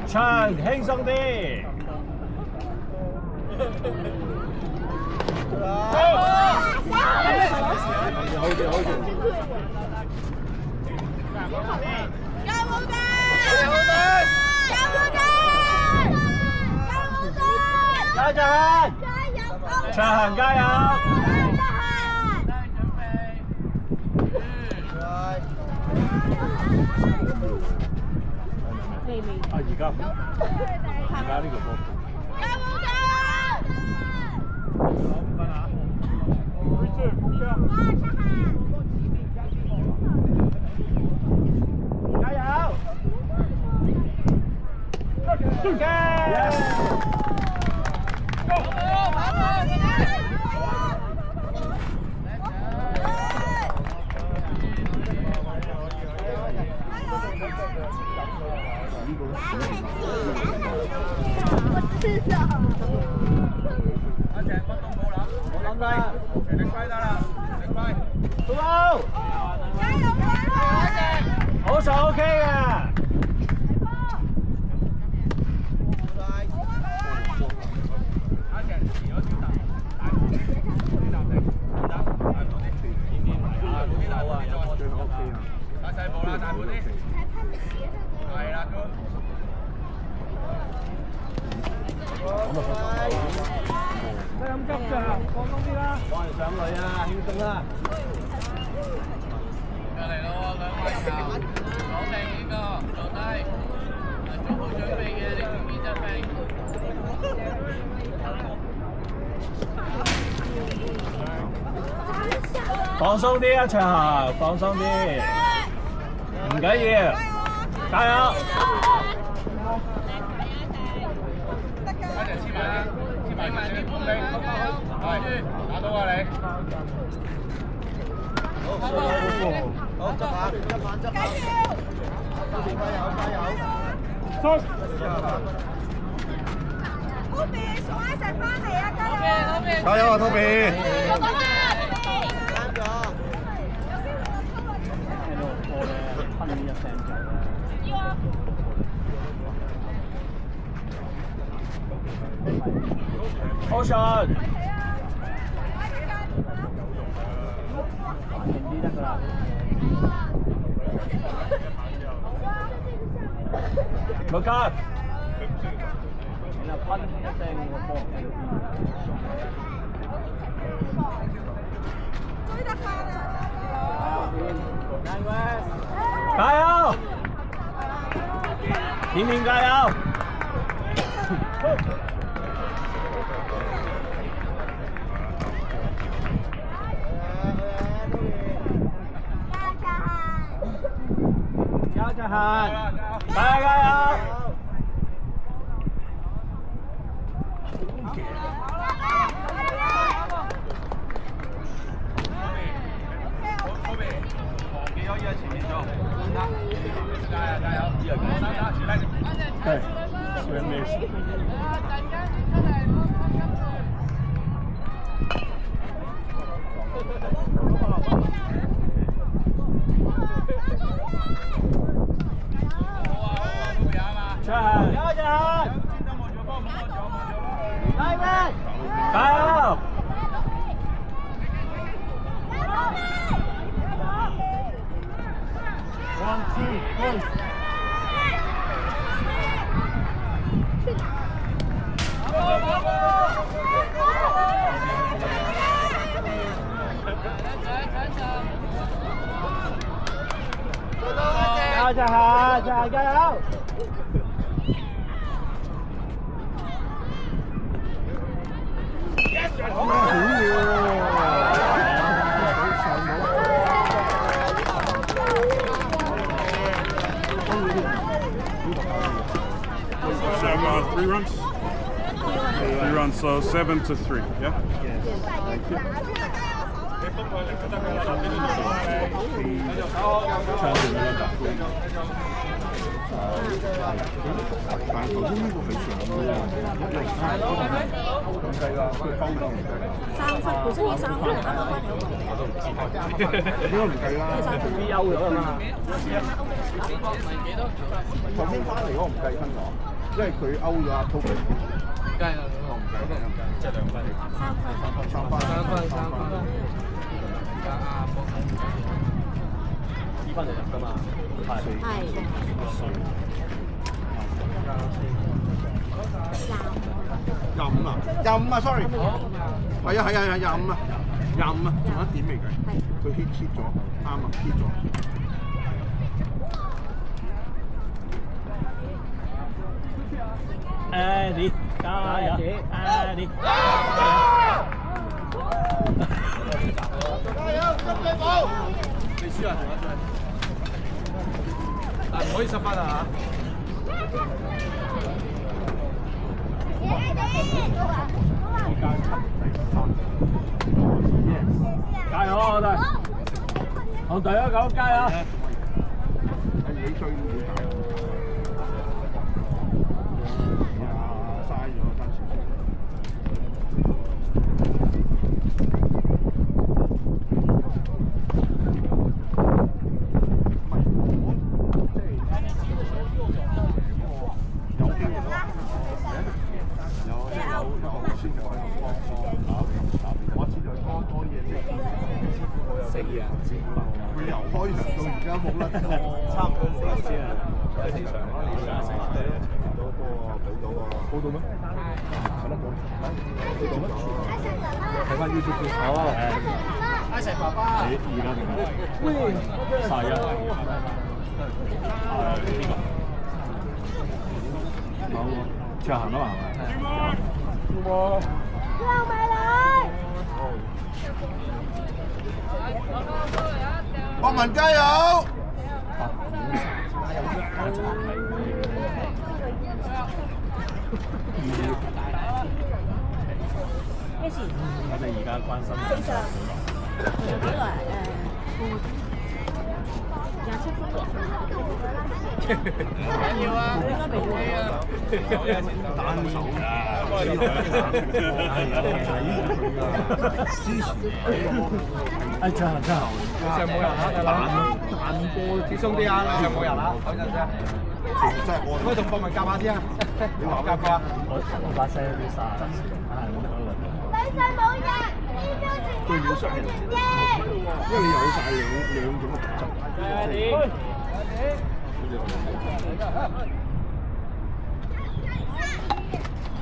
唱輕鬆啲。唱加油！而家呢個波。好數 OK 嘅。咁急咋，放鬆啲啦，幫人上嚟啊，輕鬆啦。嚟咯，兩位球，攞定呢個，坐低，做好準備嘅，你邊邊隻臂？放鬆啲啊，長，放鬆啲，唔緊要，加油！俾埋啲盤你，係打到啊你！好，執下，執下，加油！托比，送一齊翻嚟啊！加油！加油啊，托比！我講啦，啱咗。好順，勁啲得㗎啦。冇吉，然後噴一聲個波喺度追得快啊！加油！片片加油！加隻鞋，加油！對，雖然沒事。加油！好嘢！ 3 runs? 3 runs, so 7-3, yeah?但係頭先呢個係上嘅喎，咁計㗎，佢收兩唔計。3分，本身已經3分，啱啱翻嚟嗰個。應該唔計啦。啲休咗啊嘛。頭先翻嚟嗰個唔計分咗，因為佢勾咗阿 Toby。計啦，我唔計，即係2分。3分。2分嚟入㗎嘛？係。25啊，25啊 ，sorry。係啊，25啊，25啊，仲有1點未計。佢 hit 咗，啱啊 ，hit 咗。你加油！你加油，深水埗！你輸啊，但唔可以失分啊！加油啊，我哋！紅隊啊，咁加油！你追唔到大。嘥咗3次。佢由開場到而家冇甩過，差唔多冇甩先啊！有時場可能2-4對到個俾到個報道咩？係咯，報道咩？睇翻 YouTube 先。哦，阿成爸爸。你而家點啊？喂，晒啊！呢個。好，着行啊嘛。讓埋來。博文加油！咩事？我哋而家關心正常。幾耐？27分。唔緊要啊，應該未會啊。單手㗎，之前哎，真係。上冇人啦，大佬。彈波輕鬆啲啊，上冇人啦，等陣先。真係我可以同博文夾下先啊，你話夾過啊？我把聲啲沙，隊上冇人，呢張全部都係人啫。因為你有晒兩種嘅特質。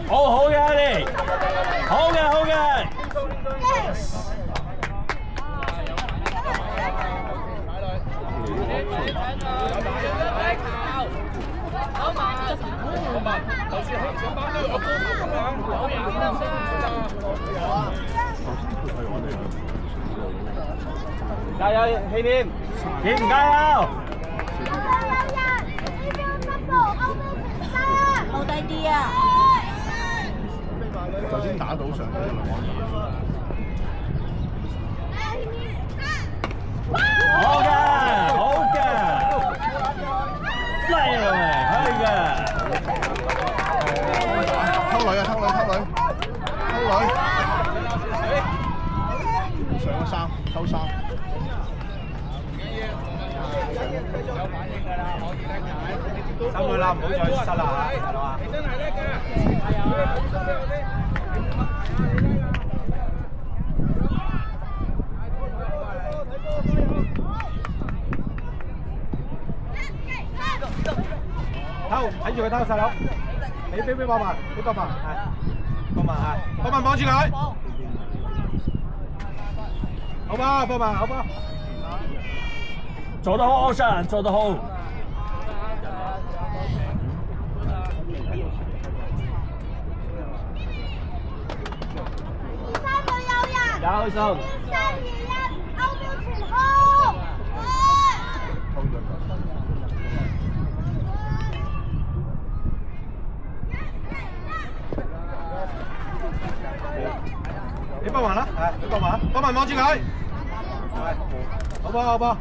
好嘅，你好嘅。加油，希廉，加油！好低啲啊！頭先打到上去啦。好嘅，嚟嚟，可以嘅。偷女！上咗3，偷3。收佢啦，唔好再失啦，係嘛？你真係叻嘅，係啊！偷，睇住佢偷細佬，俾博文，係，博文綁住佢，好吧，博文，好吧。做得好，歐生，做得好。有手。3、2、1，歐標全空。幫埋啦，係俾幫埋，幫埋望住佢，係，好波好波，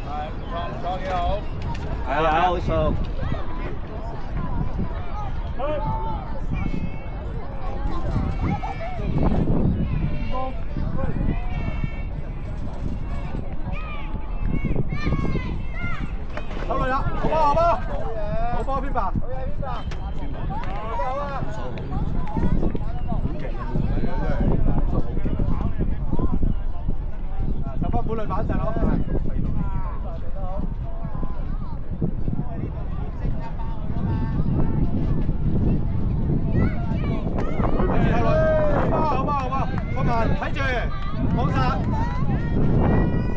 係唔錯唔錯幾好，係啊，好數。收嚟啦，好波好波，好波偏白，好嘢偏白，好啊！10分本壘板石咯。好波，博文睇住，放殺，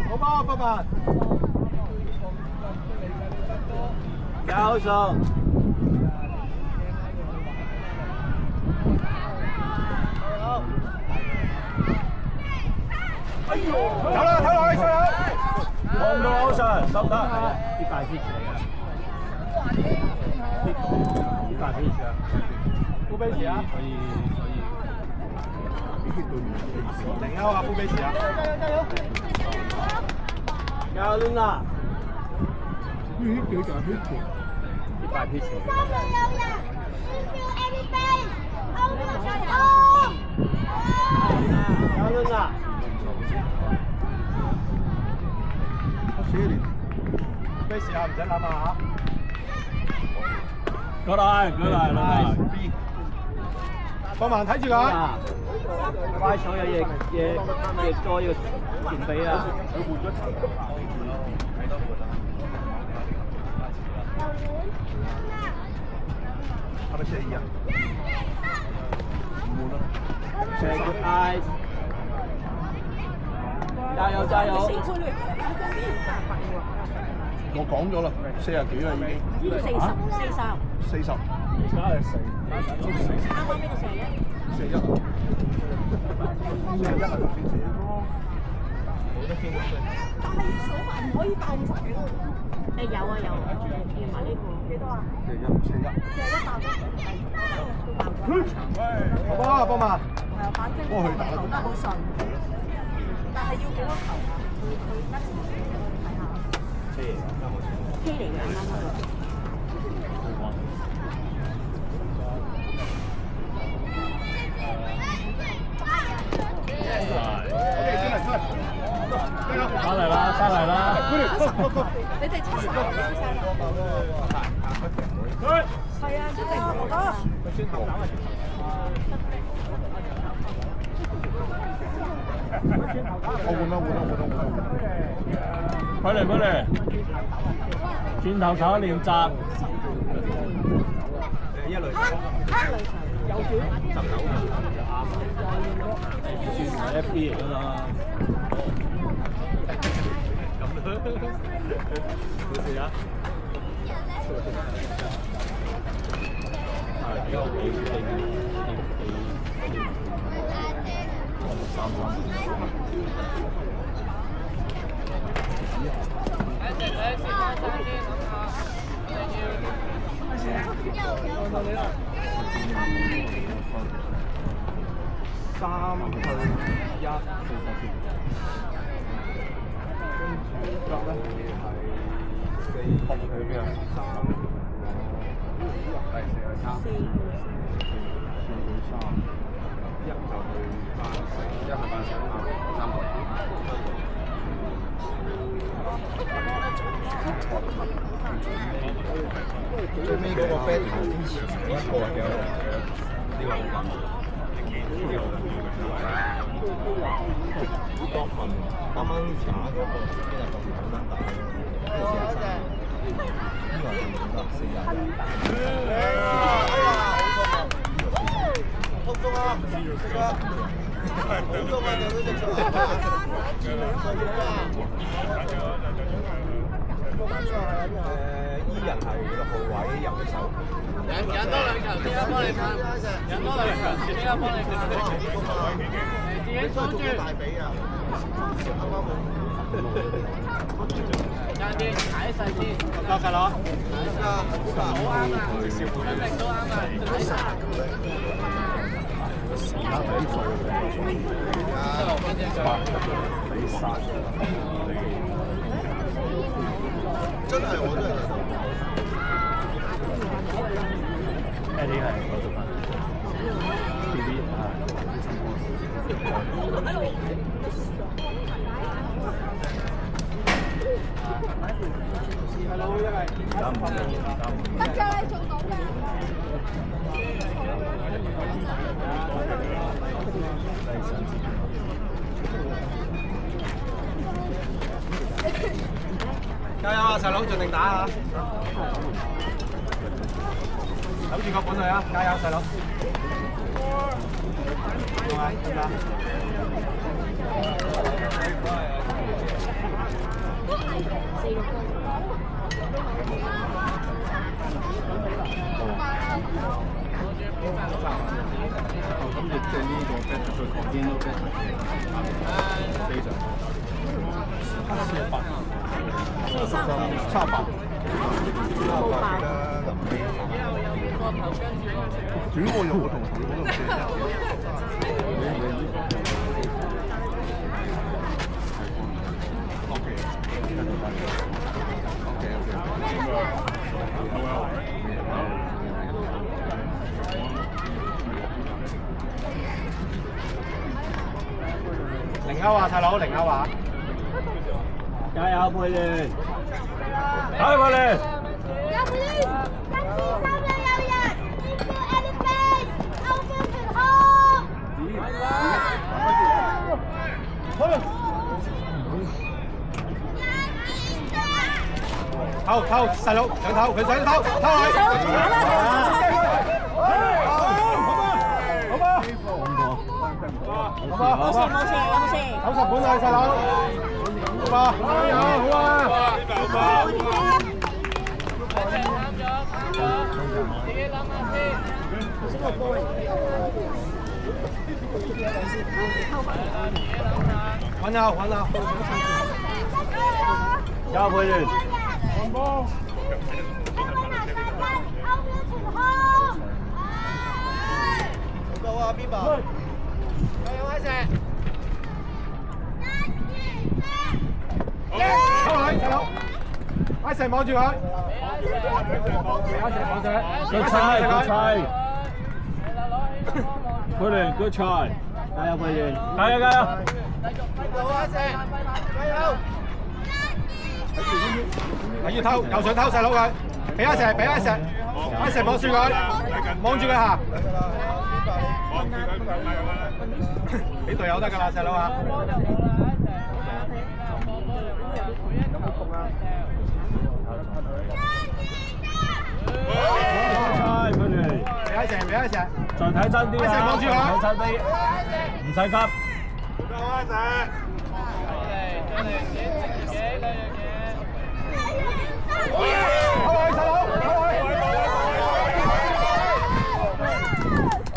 好波，博文。有數。走啦，睇落去，出口。望到歐上，收得。啲大 pitch 嚟嘅。啲大 pitch 啊。full base 啊。停休啊 full base 啊。加亂啦。幾大 pitch？ 啲大 pitch 嚟嘅。三度有人，anything， out， 加亂啦。咩時候唔使諗啊嚇！過嚟，博文睇住佢。快手有嘢多要前臂啊！係咪4-2啊？謝good eyes，加油加油！我講咗啦，40幾啦已經。40。啱啱呢個41。但係數埋唔可以爆50幾咯。誒有啊，連埋呢個幾多啊？41爆咗。好波啊，博文。係啊，反正投得好順，但係要幾多球啊？佢得前睇下。K 嚟嘅啱啱嗰個。翻嚟啦！你哋70係啊，一定好多。我換啦！佢嚟，轉頭手練習。一類有轉19就啱。轉係 FB 嚟㗎嘛。冇事啊。係比較最尾嗰個 battle 之前嗰一個嘅呢個好緊，國民啱啱查嗰個今日國民好難打嘅，43，呢個係點得4-1。通中啊！通中啊！就呢隻出伊人係6號位入嘅手。引多兩球，點解幫你拍？引多兩球，點解幫你拍？自己裝住。大髀啊！爭啲踩細啲，得㗎啦。好啱啊！一定都啱啊！而家比數比殺。真係我真係。Eddie 係嗰度翻 ，BB 得㗎，你做到㗎。加油啊，細佬，盡力打啊！諗住個本去啊！加油，細佬！得嘛？得唔得？咁你即係呢個 bet 佢旁邊都 bet 非常差8，主要我用我同佢嗰度算零歐啊，細佬，零歐啊！加油，佩聯！加油，佩聯！有佩聯，跟住三兩有人，呢叫 Elephant， 歐標全號。偷，細佬想偷，佢想偷，偷佢。冇事，90本啊，細佬，好嘛？加油，好啊！揾下。加佩聯！到啊，邊個？加油，阿石！偷佢，細佬，阿石望住佢，阿石望住佢，good try，good try，佩聯 good try，加油佩聯，加油！到阿石，加油！係要偷，又想偷細佬佢，俾阿石，阿石望住佢，望住佢行。俾隊友得㗎啦，細佬啊！佩聯，俾一隻，再睇真啲啊！望住佢，睇真啲，唔使急。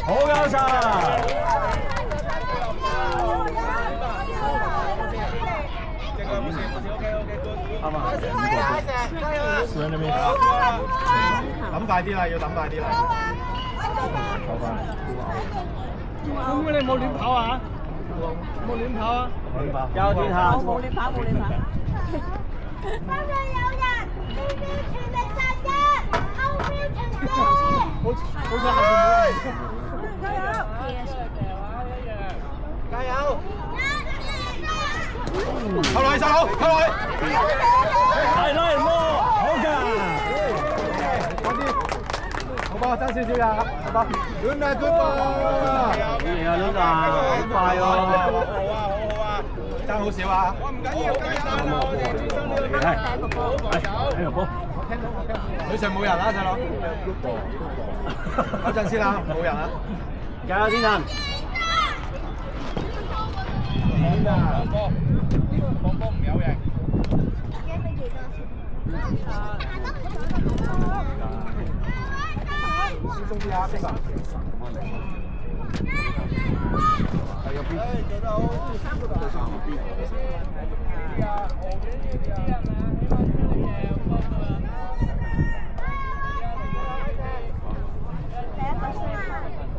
好優秀！抌快啲啦，要抌快啲啦！會唔會你冇亂跑啊？冇亂跑啊？交天下。冇亂跑。三兩有人，呢邊全力殺一，後邊停機。好彩後邊冇人。加油！後來細佬，後來。係拉人喎，好㗎。快啲，好吧，爭少少呀，好吧。Good night， good ball。嘢啊，呢個好快喎。好啊，爭好少啊。我唔緊要，加油！喺個波。女上冇人啦，細佬。等陣先啦，冇人啦。加油，天神！放波唔有型。小心啲啊，邊個？係入邊。做得好。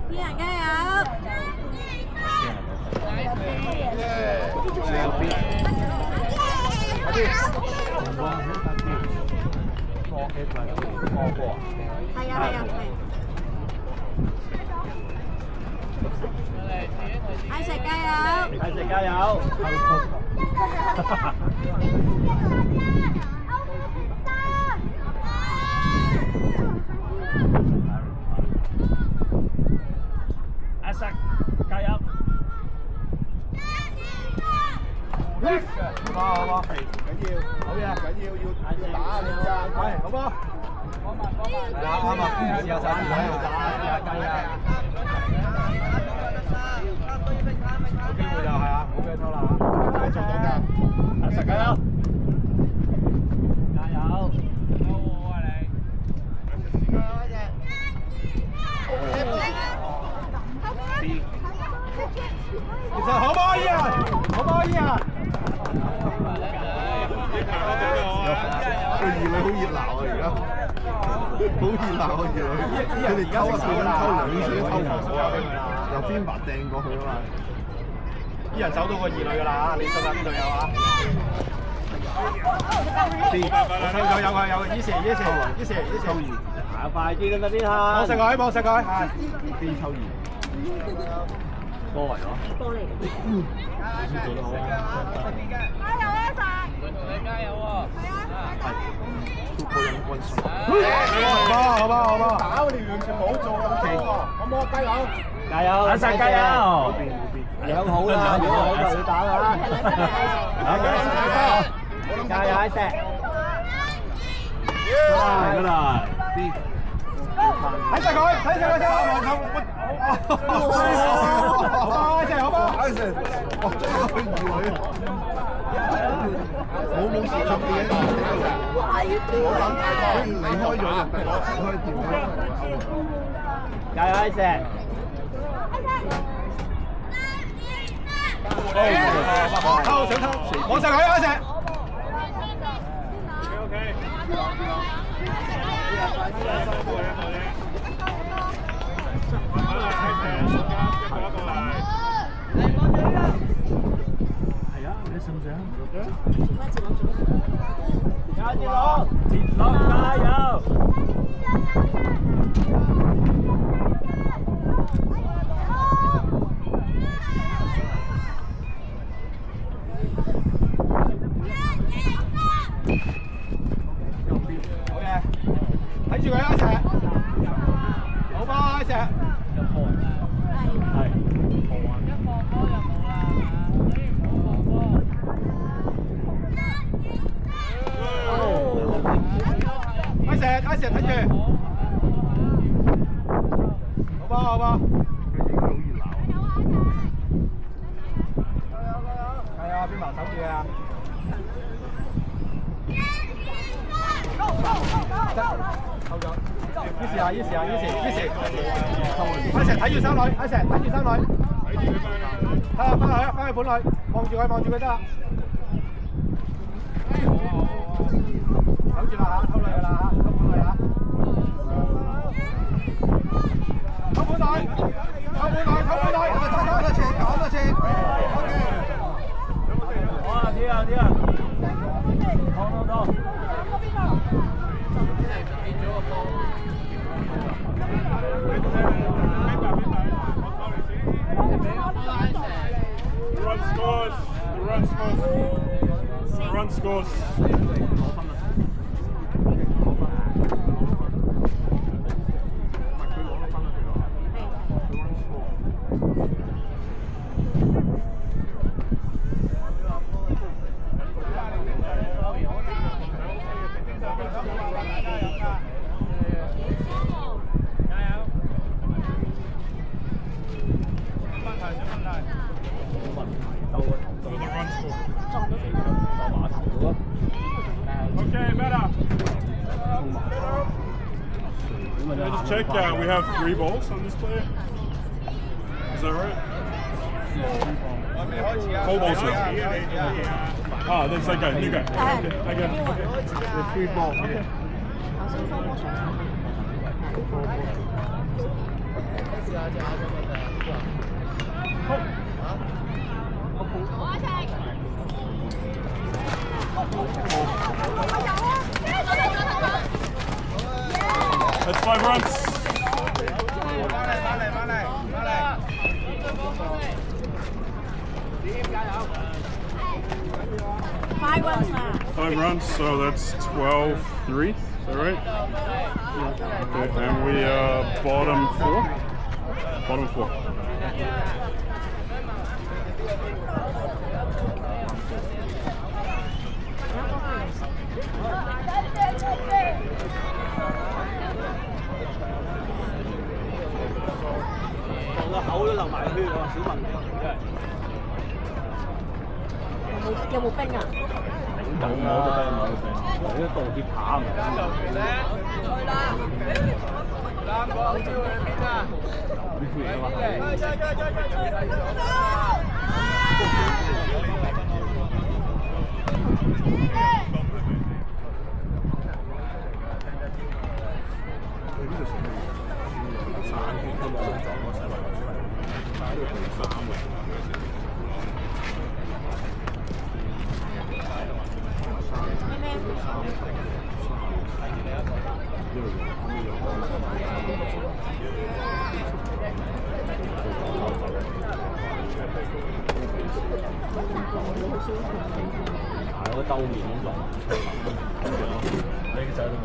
啲人加油！係啊係啊係。嗌食加油！嗌食加油！阿石加油！好嘛好嘛，緊要，好嘢，緊要要打你㗎，係好嘛？係啦，啱啊，試下打，加油！有機會就係啊，唔好俾佢偷啦嚇，你做到㗎，阿石加油！加油！高我啊你！其實可唔可以啊？可唔可以啊？個二女好熱鬧啊！而家好熱鬧啊！二女，佢哋溝一次咁溝兩次都溝唔到，由邊白掟過去啊嘛！啲人走到個二女㗎啦，你信啊？邊度有啊？我睇到有啊有，以前行快啲啦邊下！望實佢，望實佢，係邊抽二？波嚟咯，波嚟。先做得好啊！加油啊！會同你加油喎！係，都好有關心。好嘛好嘛，打我哋完全冇做咁奇，好唔好？加油！加油！阿石加油！養好啦，養好就要打啦！加油！阿石！得啦！睇實佢，睇實佢先。好隻，好嘛？睇實，哇！真係佢二女，冇事做嘢，我諗佢離開咗就得，可以掂咗。加油！阿石！偷想偷，望實佢阿石。係啊，你信唔信啊？加捷朗，捷朗加油！好嘢，睇住佢阿石，好嘛阿石。阿石睇住，好吧好吧。佢影到好熱鬧。係啊，邊埋守住啊！偷咗。於是啊，於是啊，於是。阿石睇住三女，阿石睇住三女。係啊，翻去本女，望住佢得啦。守住啦嚇，偷女㗎啦嚇，偷本女嚇。偷本女，搞多次。好啊，啲啊，好。Run scores. Okay, better. Let's check. We have 3 balls on this player. Is that right? 4 balls now. Ah, that's okay. Okay. The 3 ball. Okay. 好 That's 5 runs. 翻嚟。 5 runs 嘛。 5 runs, so that's 12-3. Is that right? Okay, and we bottom 4. Bottom 4.個口都流埋血喎，小朋友真係。有冇冰啊？冇冰，有啲道歉棒。3個好招去邊啊？係個兜面咁落，你個仔都未。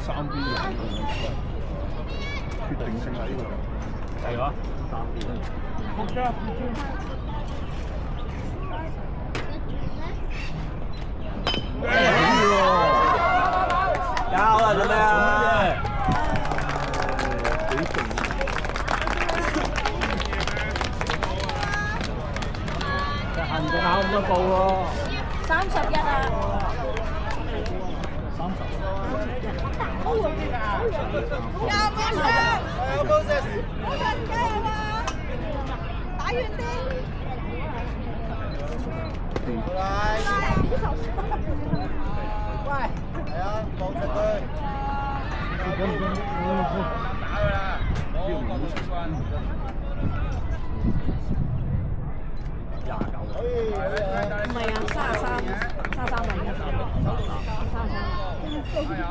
3B 人咁樣決定性喺呢個。係啊，3B。有啦，做咩啊？幾勁！行就考咁多步喎。31啊。打遠啲。喂，係啊，望實佢。打佢啦！攞個冠軍。唔係啊，33咪而家33。加油！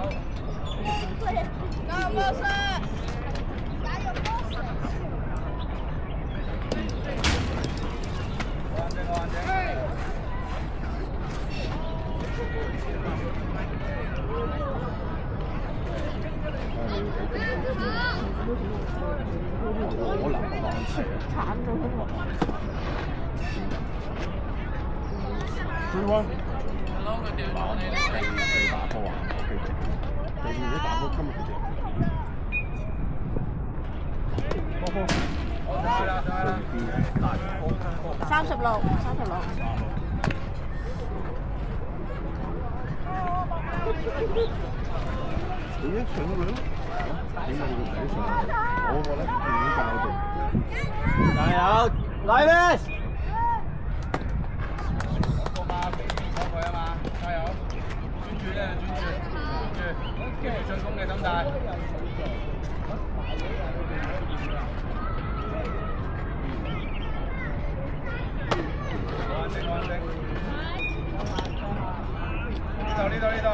加油，boss！加油，boss！安靜，安靜。追灣。撈佢掉咗你啦！打波啊！你如果打波今日佢哋。好啦，得啦。36。你一上咗佢咯，點解你個仔上？我覺得點教佢？加油，來咩？個嘛，俾佢啊嘛，加油！專注咧，專注進攻嘅心態。安靜，安靜。呢度。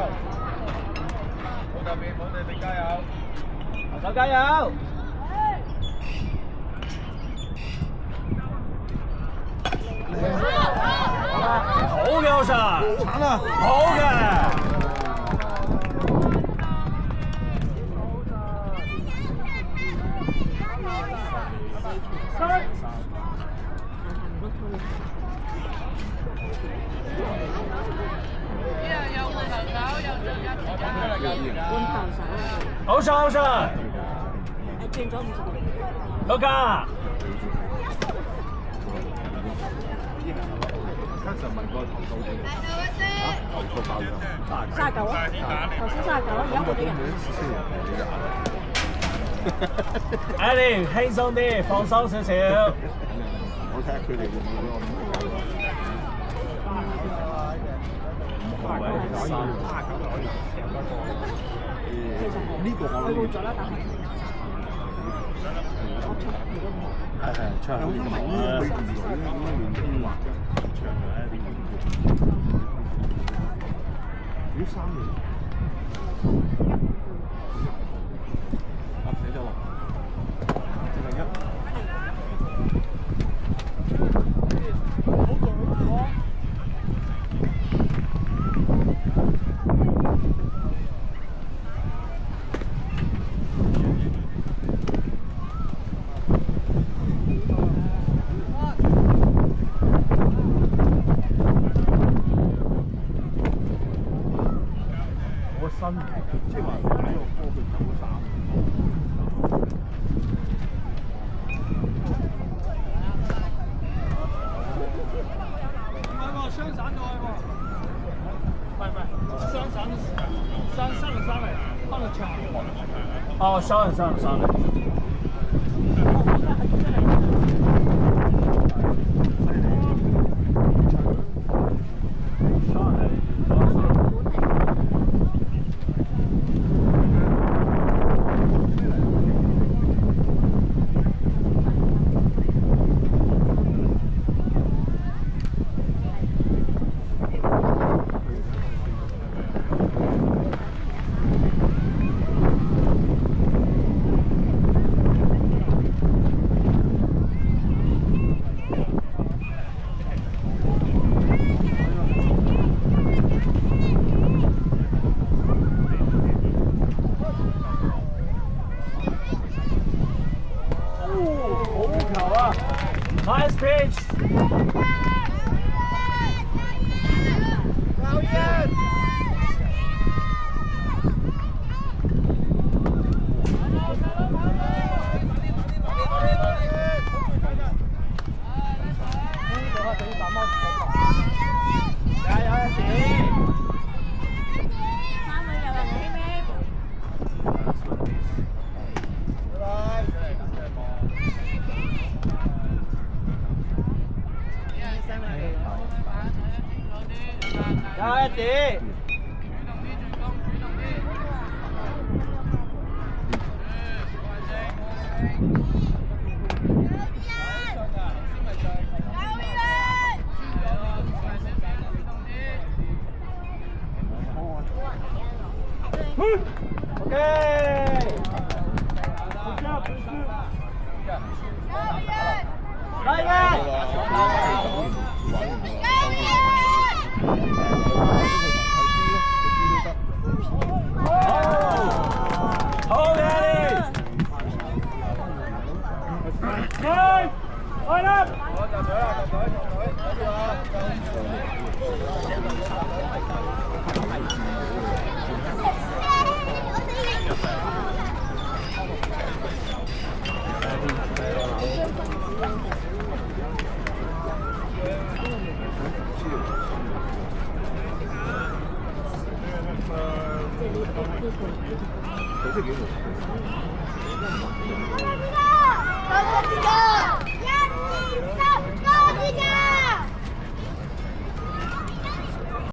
冇特別，加油！手加油！好嘅，歐神，慘啦！好嘅。歐神，轉咗50個。老家。就問過投訴點？投訴爆咗39啊！頭先39啊，而家好幾人。Ellie，輕鬆啲，放鬆少少。我睇下佢哋會唔會俾我咁呢個我佢冇咗啦，但係係唱好似唔係佢原來咁樣亂畫嘅，唱嘅一啲如果3年，寫咗落，淨係1。即係話呢個波佢走咗3年。雙散咗喎，唔係，雙散三嚟，可能長。哦，三嚟。Nice pitch. Daddy. 高